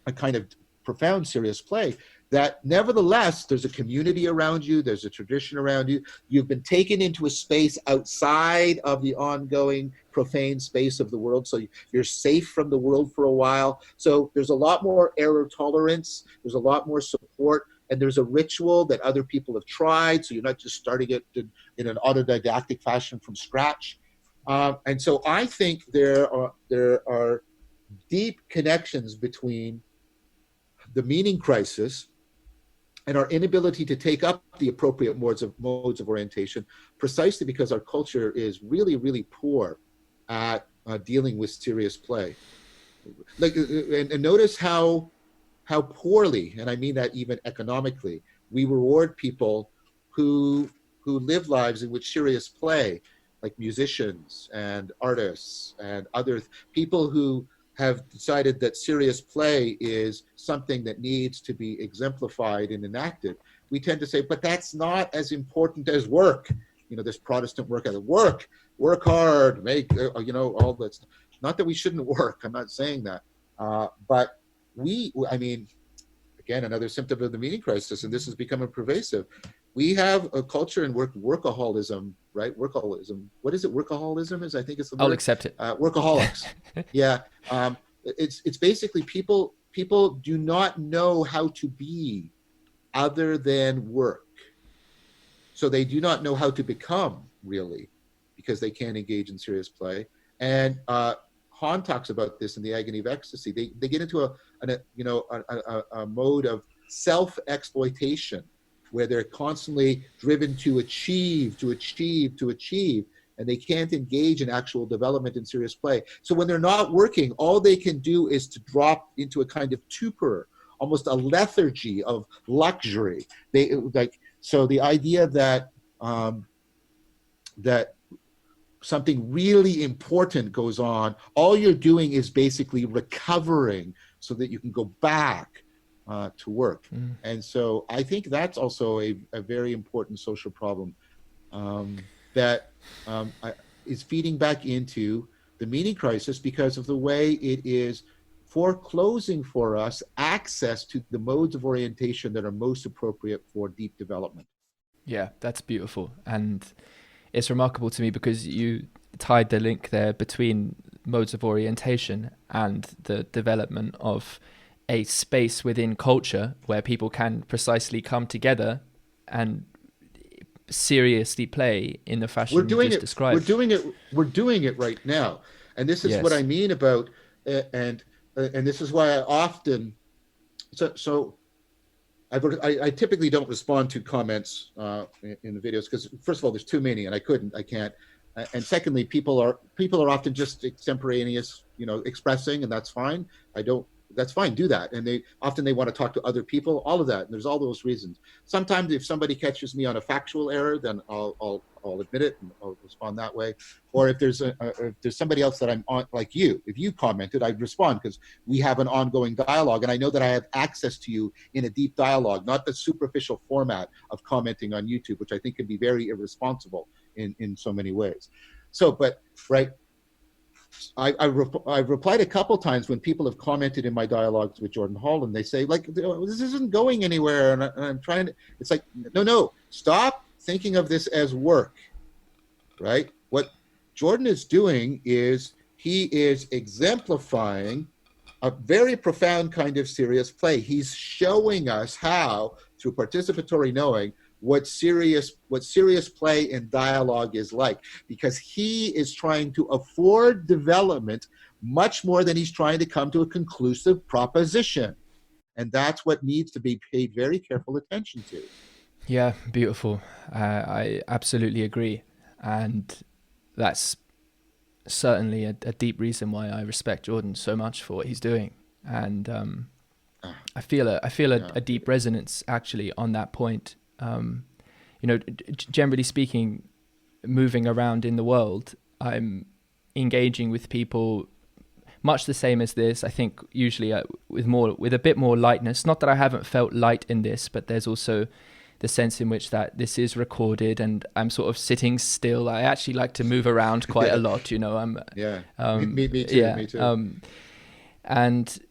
a kind of profound serious play, that nevertheless there's a community around you, there's a tradition around you, you've been taken into a space outside of the ongoing profane space of the world, so you're safe from the world for a while. So there's a lot more error tolerance, there's a lot more support, and there's a ritual that other people have tried, so you're not just starting it in an autodidactic fashion from scratch. And so I think there are deep connections between the meaning crisis and our inability to take up the appropriate modes of orientation, precisely because our culture is really, really poor at dealing with serious play. Like, and notice how poorly, and I mean that even economically, we reward people who live lives in which serious play, like musicians and artists and other people who have decided that serious play is something that needs to be exemplified and enacted. We tend to say, but that's not as important as work. You know, this Protestant work ethic, work hard, make, all that stuff. Not that we shouldn't work, I'm not saying that. But I mean, again, another symptom of the meaning crisis, and this is becoming pervasive. We have a culture in workaholism, right? Workaholism. What is it? Workaholism is, I think it's the word. I'll accept it. Workaholics. Yeah. It's basically people do not know how to be other than work. So they do not know how to become, really, because they can't engage in serious play. And Hahn talks about this in The Agony of Ecstasy. They get into a mode of self-exploitation, where they're constantly driven to achieve, and they can't engage in actual development in serious play. So when they're not working, all they can do is to drop into a kind of torpor, almost a lethargy of luxury. So the idea that that something really important goes on, all you're doing is basically recovering so that you can go back to work. And so I think that's also a very important social problem that is feeding back into the meaning crisis, because of the way it is foreclosing for us access to the modes of orientation that are most appropriate for deep development. Yeah, that's beautiful. And it's remarkable to me because you tied the link there between modes of orientation and the development of a space within culture where people can precisely come together and seriously play in the fashion you just described. We're doing it right now. And this is what I mean about, and this is why I often, I typically don't respond to comments in the videos, because first of all, there's too many and I can't. And secondly, people are often just extemporaneous, expressing, and that's fine. That's fine, do that. And they often want to talk to other people, all of that. And there's all those reasons. Sometimes if somebody catches me on a factual error, then I'll admit it and I'll respond that way. Or if there's somebody else that I'm on, like you, if you commented, I'd respond, because we have an ongoing dialogue. And I know that I have access to you in a deep dialogue, not the superficial format of commenting on YouTube, which I think can be very irresponsible in so many ways. So, but, right, I've replied a couple times when people have commented in my dialogues with Jordan Hall, and they say, like, this isn't going anywhere, and I'm trying to, it's like, no, stop thinking of this as work, right? What Jordan is doing is he is exemplifying a very profound kind of serious play. He's showing us how, through participatory knowing, what serious play and dialogue is like, because he is trying to afford development much more than he's trying to come to a conclusive proposition. And that's what needs to be paid very careful attention to. Yeah, beautiful. I absolutely agree. And that's certainly a deep reason why I respect Jordan so much for what he's doing. And I feel a deep resonance actually on that point. Generally speaking, moving around in the world, I'm engaging with people much the same as this. I think usually with a bit more lightness. Not that I haven't felt light in this, but there's also the sense in which that this is recorded and I'm sort of sitting still. I actually like to move around quite a lot, me too. Me too.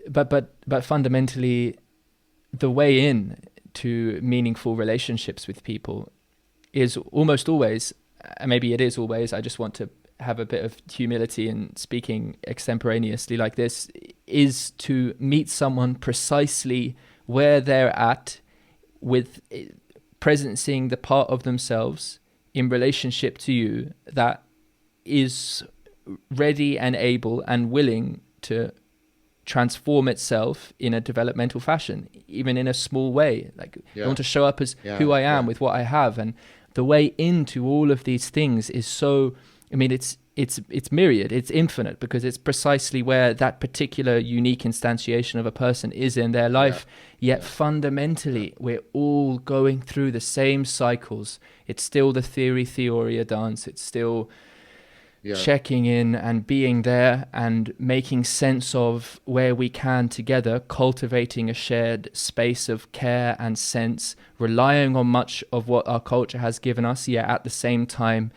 But fundamentally, the way in to meaningful relationships with people is almost always, maybe it is always, I just want to have a bit of humility in speaking extemporaneously like this, is to meet someone precisely where they're at, with presencing the part of themselves in relationship to you that is ready and able and willing to transform itself in a developmental fashion, even in a small way. Like I want to show up as who I am with what I have. And the way into all of these things is so, I mean, it's myriad, it's infinite, because it's precisely where that particular unique instantiation of a person is in their life. Yet fundamentally, we're all going through the same cycles. It's still the theoria dance. It's still checking in and being there and making sense of where we can together, cultivating a shared space of care and sense, relying on much of what our culture has given us, yet at the same time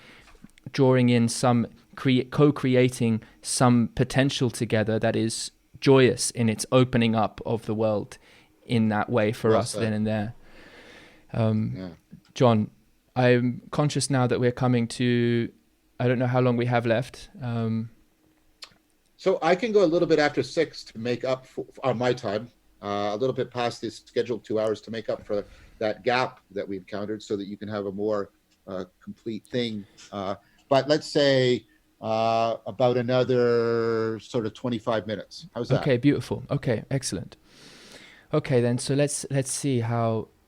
drawing in some co-creating some potential together that is joyous in its opening up of the world in that way for us then and there. John, I'm conscious now that we're coming to, I don't know how long we have left. So I can go a little bit after 6 to make up for my time, a little bit past this scheduled 2 hours to make up for that gap that we've encountered, so that you can have a more complete thing. But let's say about another sort of 25 minutes. How's that? Okay, beautiful. Okay, excellent. Okay, then, so let's see.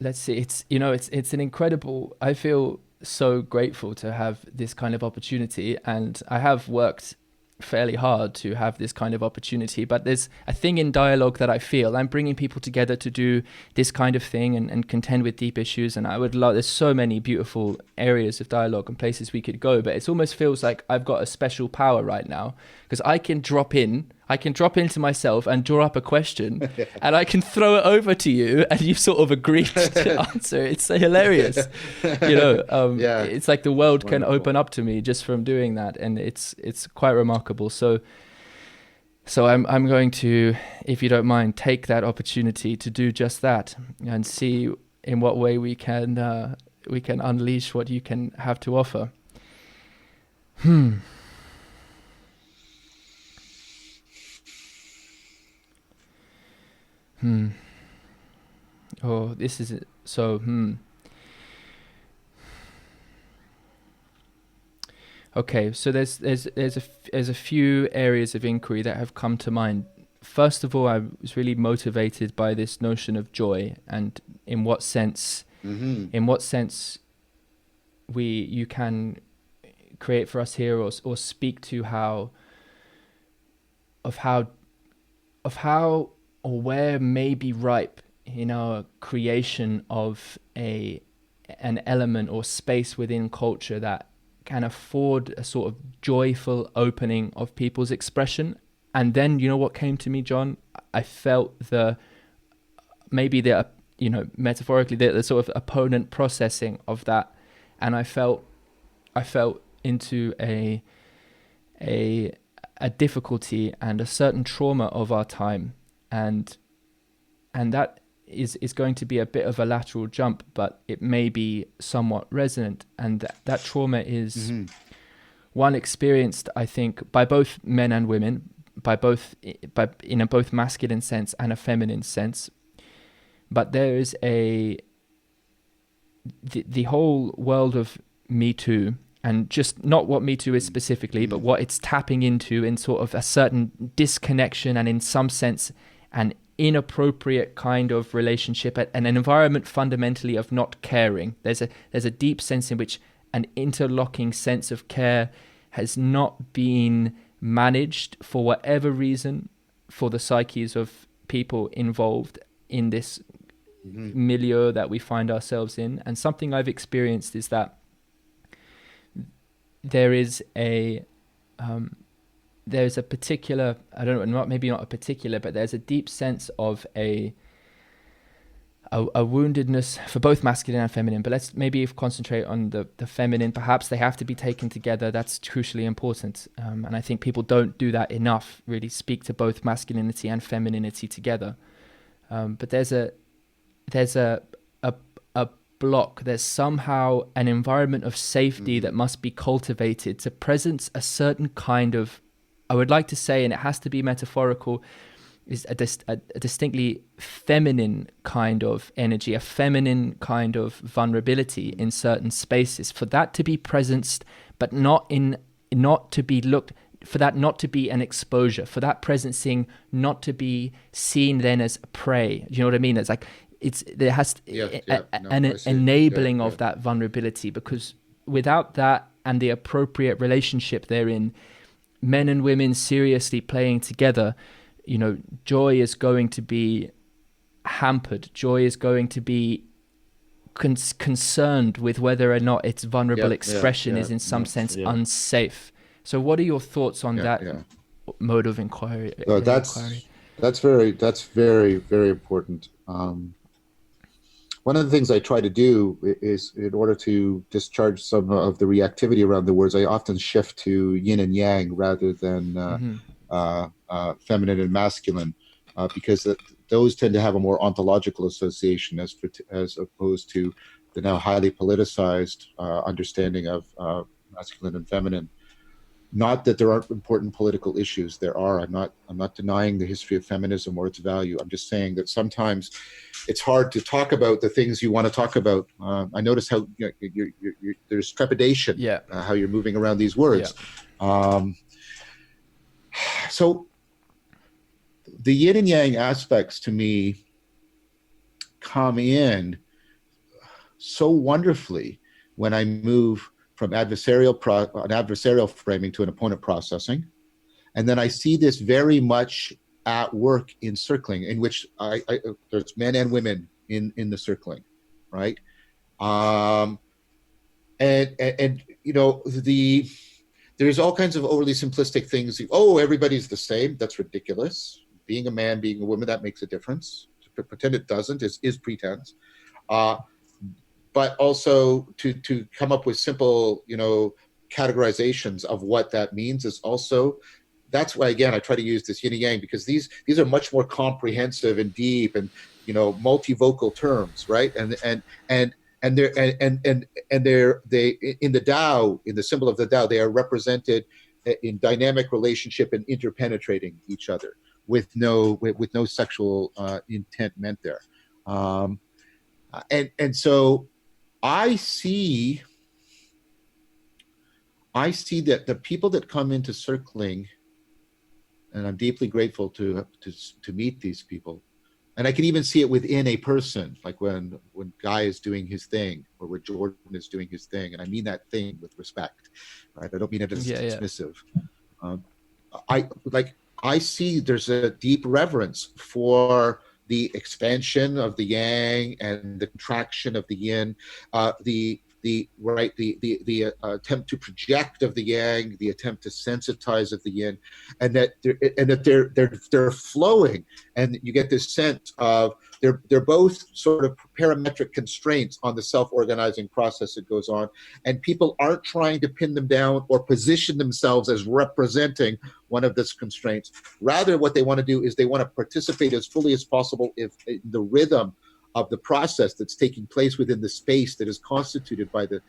It's an incredible, I feel so grateful to have this kind of opportunity, and I have worked fairly hard to have this kind of opportunity, but there's a thing in dialogue that I feel I'm bringing people together to do this kind of thing and contend with deep issues, and I would love, there's so many beautiful areas of dialogue and places we could go, but it almost feels like I've got a special power right now, because I can drop into myself and draw up a question and I can throw it over to you and you sort of agreed to answer. It's so hilarious. It's like the world can open up to me just from doing that, and it's quite remarkable. So I'm going to, if you don't mind, take that opportunity to do just that and see in what way we can unleash what you can have to offer. Oh, this is it. So, Okay, so there's a few areas of inquiry that have come to mind. First of all, I was really motivated by this notion of joy, and in what sense you can create for us here, or speak to how or where may be ripe in our creation of an element or space within culture that can afford a sort of joyful opening of people's expression. And then, you know what came to me, John? I felt metaphorically, the sort of opponent processing of that, and I felt into a difficulty and a certain trauma of our time, and that is going to be a bit of a lateral jump, but it may be somewhat resonant, and that trauma is one experienced, I think, by both men and women, in a both masculine sense and a feminine sense. But there is the whole world of Me Too, and just not what Me Too is specifically, but what it's tapping into in sort of a certain disconnection and in some sense an inappropriate kind of relationship and an environment fundamentally of not caring. There's a deep sense in which an interlocking sense of care has not been managed for whatever reason for the psyches of people involved in this milieu that we find ourselves in. And something I've experienced is that there's a particular, I don't know, maybe not a particular, but there's a deep sense of a woundedness for both masculine and feminine. But let's maybe concentrate on the feminine. Perhaps they have to be taken together. That's crucially important. And I think people don't do that enough, really speak to both masculinity and femininity together. But there's a block. There's somehow an environment of safety that must be cultivated to presence a certain kind of, I would like to say, and it has to be metaphorical, is a distinctly feminine kind of energy, a feminine kind of vulnerability in certain spaces. For that to be presenced, but not to be looked, for that not to be an exposure, for that presencing not to be seen then as prey. Do you know what I mean? It's like there has an enabling of that vulnerability, because without that and the appropriate relationship therein, men and women seriously playing together, joy is going to be hampered. Joy is going to be concerned with whether or not its vulnerable expression is in some sense unsafe. So what are your thoughts on that mode of inquiry? That's very, very important. One of the things I try to do is, in order to discharge some of the reactivity around the words, I often shift to yin and yang rather than feminine and masculine, because those tend to have a more ontological association as opposed to the now highly politicized understanding of masculine and feminine. Not that there aren't important political issues. There are. I'm not denying the history of feminism or its value. I'm just saying that sometimes it's hard to talk about the things you want to talk about. I notice how there's trepidation, how you're moving around these words. So the yin and yang aspects to me come in so wonderfully when I move from an adversarial framing to an opponent processing. And then I see this very much at work in circling, in which there's men and women in the circling, right? And there's all kinds of overly simplistic things. Oh, everybody's the same. That's ridiculous. Being a man, being a woman, that makes a difference. To pretend it doesn't is pretense. But also to come up with simple, categorizations of what that means is also, that's why, again, I try to use this yin and yang, because these are much more comprehensive and deep and, multivocal terms, right? And they're in the Tao, in the symbol of the Tao, they are represented in dynamic relationship and interpenetrating each other with no sexual intent meant there. And so I see that the people that come into circling, and I'm deeply grateful to meet these people, and I can even see it within a person, like when Guy is doing his thing, or when Jordan is doing his thing, and I mean that thing with respect, right? I don't mean it as dismissive. I see there's a deep reverence for the expansion of the yang and the contraction of the yin, the attempt to project of the yang, the attempt to sensitize of the yin, and that they're flowing, and you get this sense of they're both sort of parametric constraints on the self-organizing process that goes on, and people aren't trying to pin them down or position themselves as representing one of those constraints. Rather, what they want to do is they want to participate as fully as possible in the rhythm of the process that's taking place within the space that is constituted by the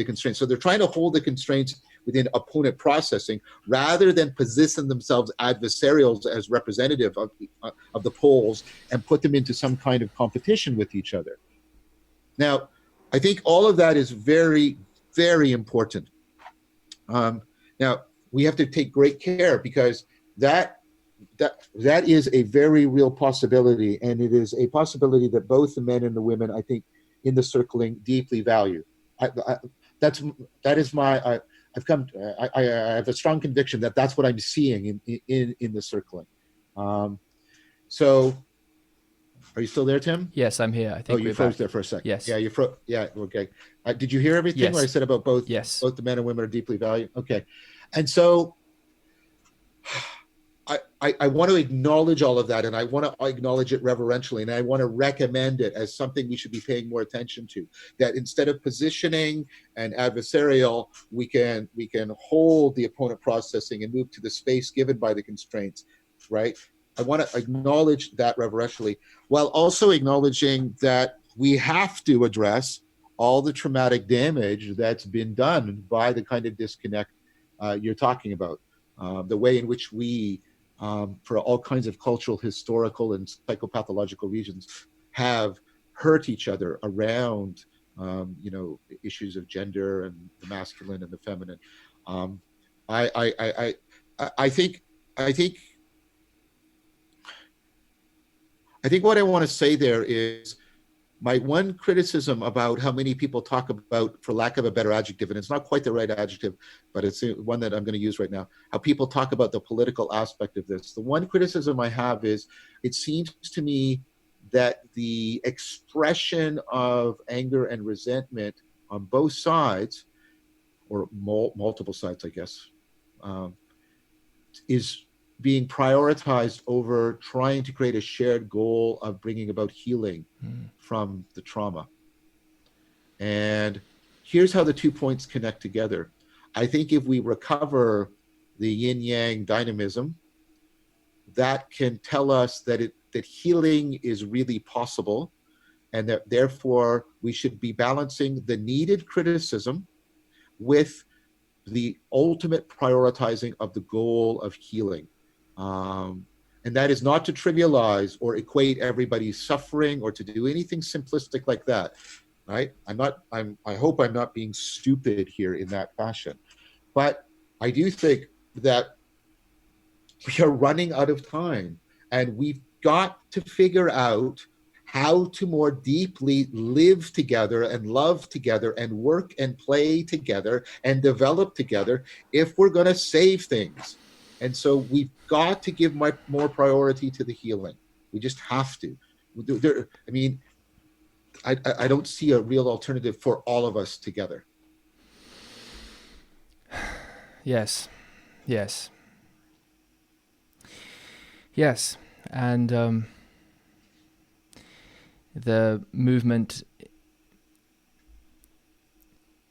constraints. So they're trying to hold the constraints within opponent processing rather than position themselves adversarials as representative of the poles and put them into some kind of competition with each other. Now, I think all of that is very, very important. Now, we have to take great care, because that that is a very real possibility, and it is a possibility that both the men and the women, I think, in the circling deeply value. That is my I have a strong conviction that that's what I'm seeing in the circling. So, are you still there, Tim? Yes, I'm here. I think you we're froze back. there for a second. Yes. Yeah, you froze. Yeah, okay. Did you hear everything? Yes. What I said about both? Yes. Both the men and women are deeply valued. Okay, and so I want to acknowledge all of that, and I want to acknowledge it reverentially, and I want to recommend it as something we should be paying more attention to. That instead of positioning and adversarial, we can hold the opponent processing and move to the space given by the constraints, right? I want to acknowledge that reverentially, while also acknowledging that we have to address all the traumatic damage that's been done by the kind of disconnect you're talking about, the way in which we, for all kinds of cultural, historical, and psychopathological reasons, have hurt each other around, issues of gender and the masculine and the feminine. I think what I want to say there is my one criticism about how many people talk about, for lack of a better adjective, and it's not quite the right adjective, but it's one that I'm going to use right now, how people talk about the political aspect of this. The one criticism I have is it seems to me that the expression of anger and resentment on both sides, or multiple sides, I guess, is being prioritized over trying to create a shared goal of bringing about healing from the trauma. And here's how the 2 points connect together. I think if we recover the yin-yang dynamism, that can tell us that healing is really possible, and that therefore we should be balancing the needed criticism with the ultimate prioritizing of the goal of healing. And that is not to trivialize or equate everybody's suffering or to do anything simplistic like that, right? I hope I'm not being stupid here in that fashion. But I do think that we are running out of time, and we've got to figure out how to more deeply live together and love together and work and play together and develop together if we're going to save things. And so we've got to give more priority to the healing. We just have to. I don't see a real alternative for all of us together. Yes. And the movement,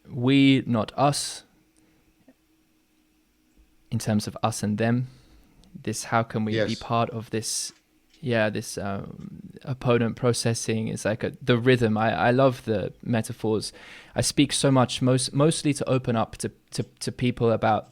we, not us, in terms of us and them, how can we be part of this? This opponent processing is like the rhythm. I love the metaphors. I speak so much, mostly to open up to people about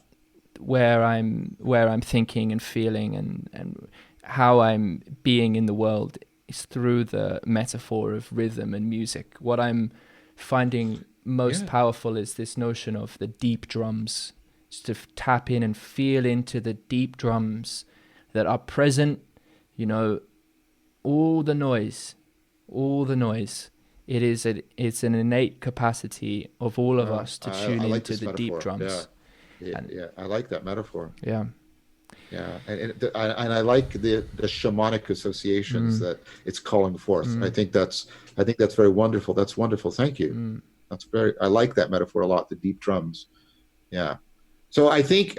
where I'm thinking and feeling and how I'm being in the world is through the metaphor of rhythm and music. What I'm finding most powerful is this notion of the deep drums, just to tap in and feel into the deep drums that are present. All the noise. It's an innate capacity of all of us to tune into the deep drums. Yeah, I like that metaphor. Yeah, and I like the shamanic associations that it's calling forth. I think that's very wonderful. That's wonderful. Thank you. I like that metaphor a lot. The deep drums. Yeah. So I think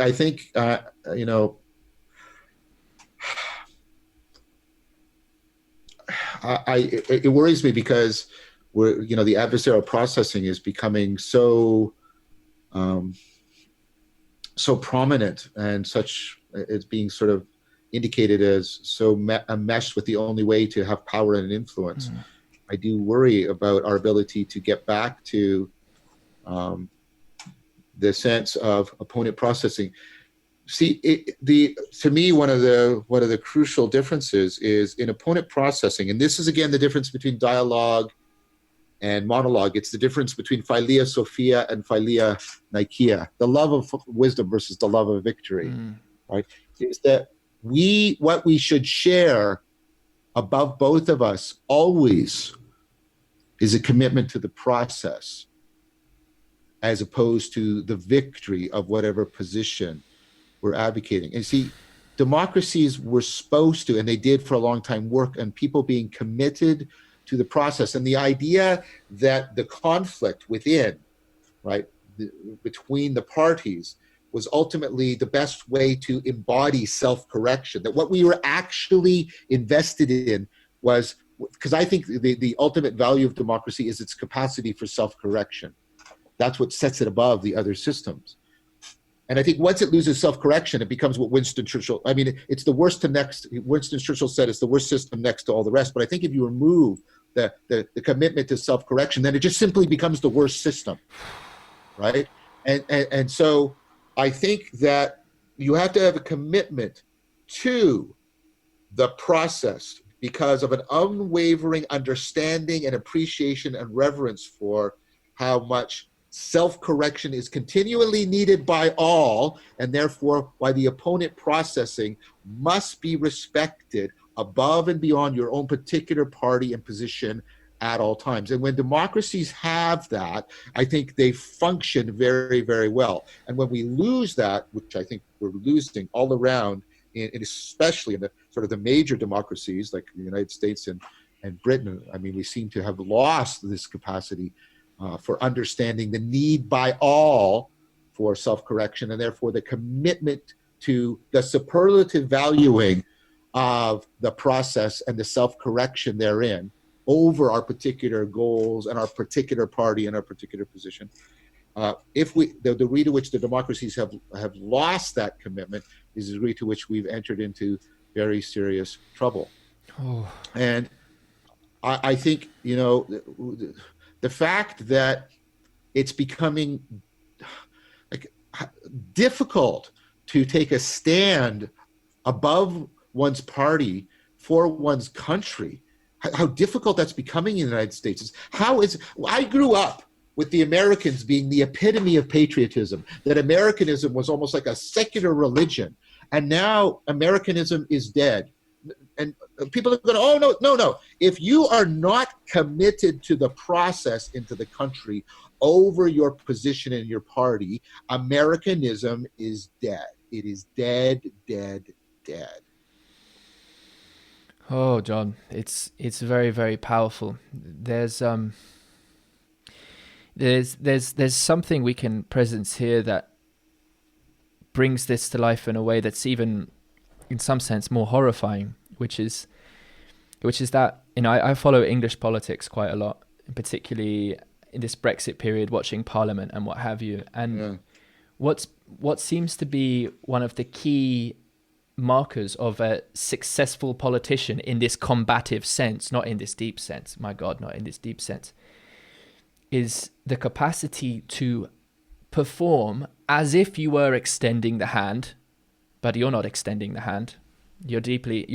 it worries me because the adversarial processing is becoming so prominent, and it's being sort of indicated as so enmeshed with the only way to have power and influence. I do worry about our ability to get back to the sense of opponent processing. See, to me, one of the crucial differences is in opponent processing, and this is again the difference between dialogue and monologue. It's the difference between philia sophia and philia nikeia, the love of wisdom versus the love of victory, right? Is that what we should share above both of us always is a commitment to the process, as opposed to the victory of whatever position we're advocating. And see, democracies were supposed to, and they did for a long time, work on people being committed to the process. And the idea that the conflict within, right, between the parties was ultimately the best way to embody self-correction, that what we were actually invested in was, because I think the ultimate value of democracy is its capacity for self-correction. That's what sets it above the other systems. And I think once it loses self-correction, it becomes what Winston Churchill, I mean, it's the worst to next, Winston Churchill said it's the worst system next to all the rest. But I think if you remove the commitment to self-correction, then it just simply becomes the worst system, right? And so I think that you have to have a commitment to the process because of an unwavering understanding and appreciation and reverence for how much self-correction is continually needed by all, and therefore why the opponent processing must be respected above and beyond your own particular party and position at all times. And when democracies have that, I think they function very, very well. And when we lose that, which I think we're losing all around, and especially in the sort of the major democracies like the United States and Britain, I mean, we seem to have lost this capacity for understanding the need by all for self-correction, and therefore the commitment to the superlative valuing of the process and the self-correction therein over our particular goals and our particular party and our particular position. If we, the degree to which the democracies have lost that commitment is the degree to which we've entered into very serious trouble. Oh. And I think, you know, the fact that it's becoming like difficult to take a stand above one's party for one's country, how difficult that's becoming in the United States. I grew up with the Americans being the epitome of patriotism, that Americanism was almost like a secular religion. And now Americanism is dead. And people are going, oh, no. If you are not committed to the process into the country over your position in your party, Americanism is dead. It is dead. Oh, John, it's very, very powerful. There's something we can presence here that brings this to life in a way that's even, in some sense, more horrifying, which is that, you know, I follow English politics quite a lot, particularly in this Brexit period, watching Parliament and what have you. And what seems to be one of the key markers of a successful politician in this combative sense, not in this deep sense, my God, not in this deep sense, is the capacity to perform as if you were extending the hand, but you're not extending the hand. You're deeply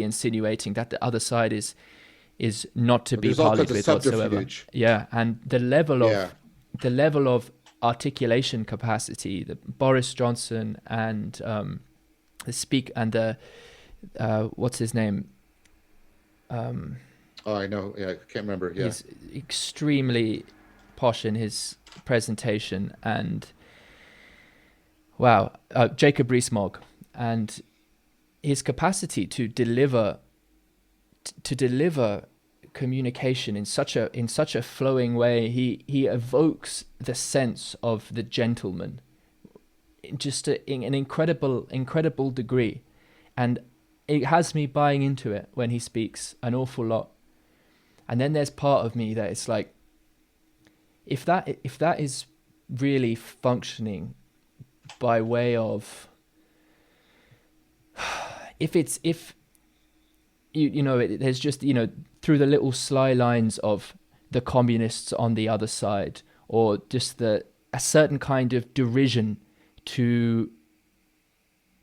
insinuating that the other side is not to be parlayed with whatsoever. Yeah, and the level of articulation capacity that Boris Johnson and the what's his name? I know. Yeah, I can't remember. Yeah, he's extremely posh in his presentation, and wow, Jacob Rees-Mogg, and his capacity to deliver communication in such a flowing way. He evokes the sense of the gentleman in an incredible degree, and it has me buying into it when he speaks an awful lot. And then there's part of me that it's like, if that is really functioning by way of, there's just, you know, through the little sly lines of the communists on the other side, or just a certain kind of derision to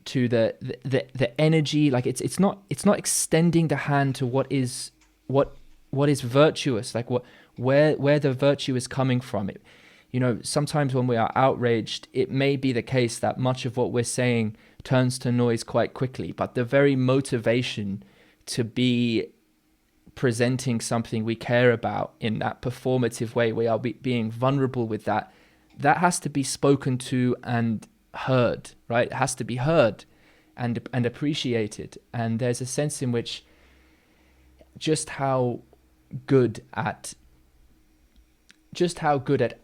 the energy, like it's not extending the hand to what is virtuous, like where the virtue is coming from. sometimes when we are outraged, it may be the case that much of what we're saying turns to noise quite quickly, but the very motivation to be presenting something we care about in that performative way, we are being vulnerable with that has to be spoken to and heard, right? It has to be heard and appreciated. And there's a sense in which just how good at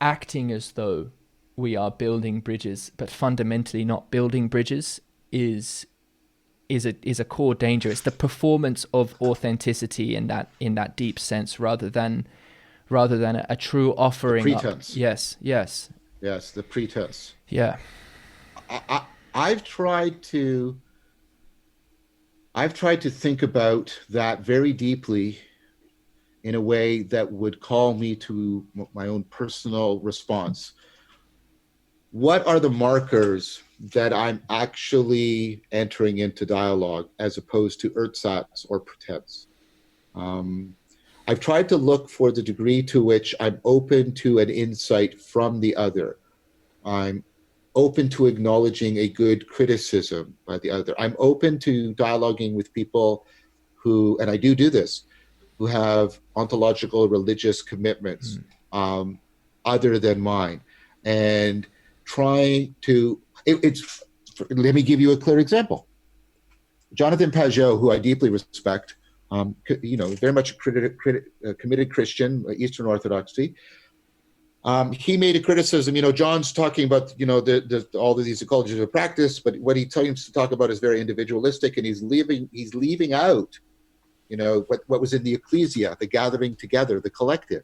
acting as though we are building bridges, but fundamentally not building bridges, is a core danger. It's the performance of authenticity in that deep sense, rather than a true offering the pretense. up. Yes, the pretense. Yeah. I've tried to think about that very deeply in a way that would call me to my own personal response. What are the markers that I'm actually entering into dialogue as opposed to ersatz or pretense? I've tried to look for the degree to which I'm open to an insight from the other. I'm open to acknowledging a good criticism by the other. I'm open to dialoguing with people who, and I do this, who have ontological religious commitments other than mine, and trying to, let me give you a clear example. Jonathan Pajot, who I deeply respect, very much a committed Christian, Eastern Orthodoxy. He made a criticism. John's talking about all of these ecologies of practice, but what he tends to talk about is very individualistic, and he's leaving out, what was in the ecclesia, the gathering together, the collective.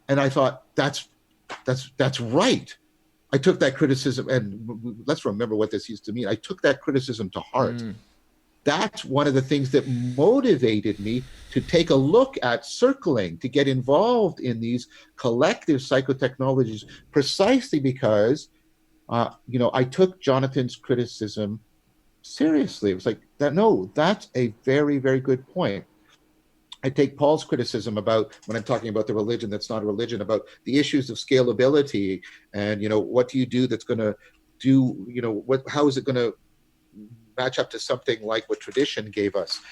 And I thought that's right. I took that criticism, and let's remember what this used to mean. I took that criticism to heart. That's one of the things that motivated me to take a look at circling, to get involved in these collective psychotechnologies, precisely because, I took Jonathan's criticism seriously. It was like, that's a very, very good point. I take Paul's criticism about, when I'm talking about the religion that's not a religion, about the issues of scalability and, what do you do that's going to do, how is it going to match up to something like what tradition gave us?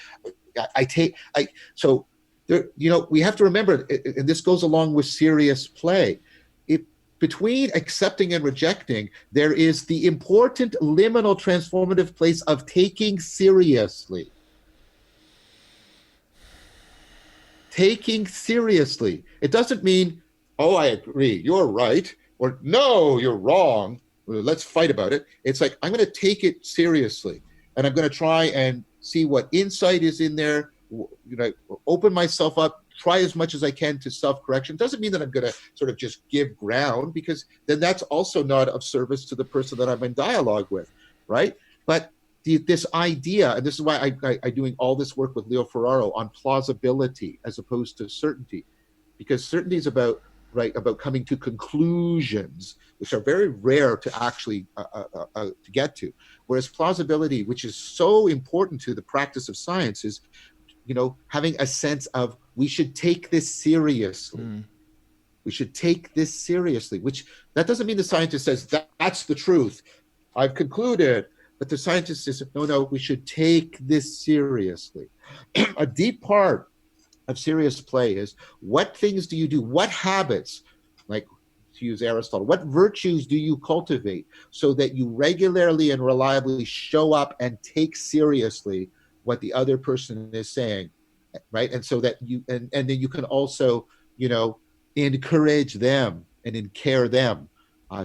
So there, we have to remember, and this goes along with serious play. Between accepting and rejecting, there is the important liminal transformative place of taking seriously. Taking seriously. It doesn't mean, oh, I agree, you're right, or no, you're wrong, let's fight about it. It's like, I'm going to take it seriously, and I'm going to try and see what insight is in there, open myself up, try as much as I can to self-correction. Doesn't mean that I'm going to sort of just give ground, because then that's also not of service to the person that I'm in dialogue with, right? But this idea, and this is why I'm doing all this work with Leo Ferraro on plausibility as opposed to certainty, because certainty is about coming to conclusions, which are very rare to actually to get to. Whereas plausibility, which is so important to the practice of science, is, having a sense of, we should take this seriously. We should take this seriously, which that doesn't mean the scientist says that's the truth, I've concluded. But the scientist says, no, we should take this seriously. A deep part of serious play is, what things do you do? What habits, like to use Aristotle, what virtues do you cultivate so that you regularly and reliably show up and take seriously what the other person is saying, right? And so that and then you can also, encourage them and encourage them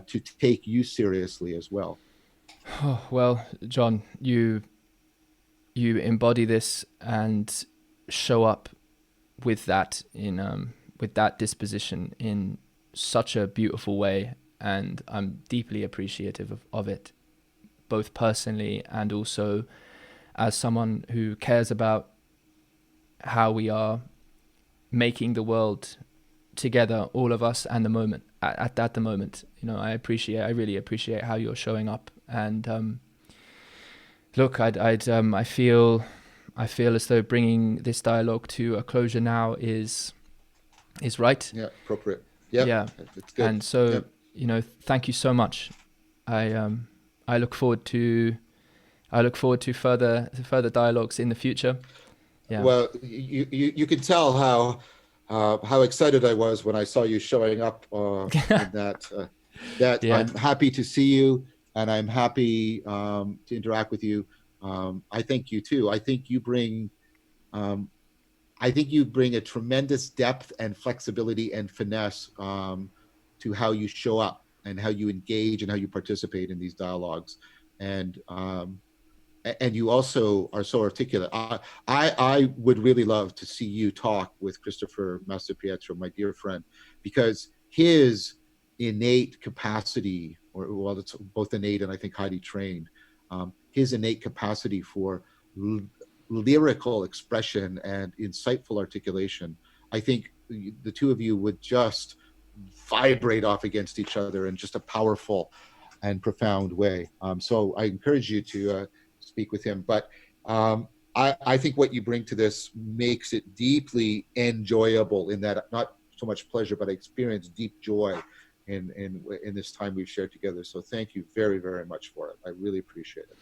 to take you seriously as well. Oh, well, John, you embody this and show up with that with that disposition in such a beautiful way, and I'm deeply appreciative of it, both personally and also as someone who cares about how we are making the world together, all of us, and the moment at the moment. I really appreciate how you're showing up. And look, I feel as though bringing this dialogue to a closure now is right. Yeah, appropriate. Yeah, yeah. it's good. And so thank you so much. I look forward to further dialogues in the future. Yeah. Well, you can tell how excited I was when I saw you showing up in that Yeah. I'm happy to see you, and I'm happy to interact with you. I thank you too. Um, I think you bring a tremendous depth and flexibility and finesse to how you show up and how you engage and how you participate in these dialogues. And you also are so articulate. I would really love to see you talk with Christopher Mastropietro, my dear friend, because his innate capacity, or well, it's both innate and I think highly trained, his innate capacity for lyrical expression and insightful articulation, I think the two of you would just vibrate off against each other in just a powerful and profound way. So I encourage you to speak with him. But I think what you bring to this makes it deeply enjoyable, in that not so much pleasure, but I experience deep joy in this time we've shared together. So thank you very, very much for it. I really appreciate it.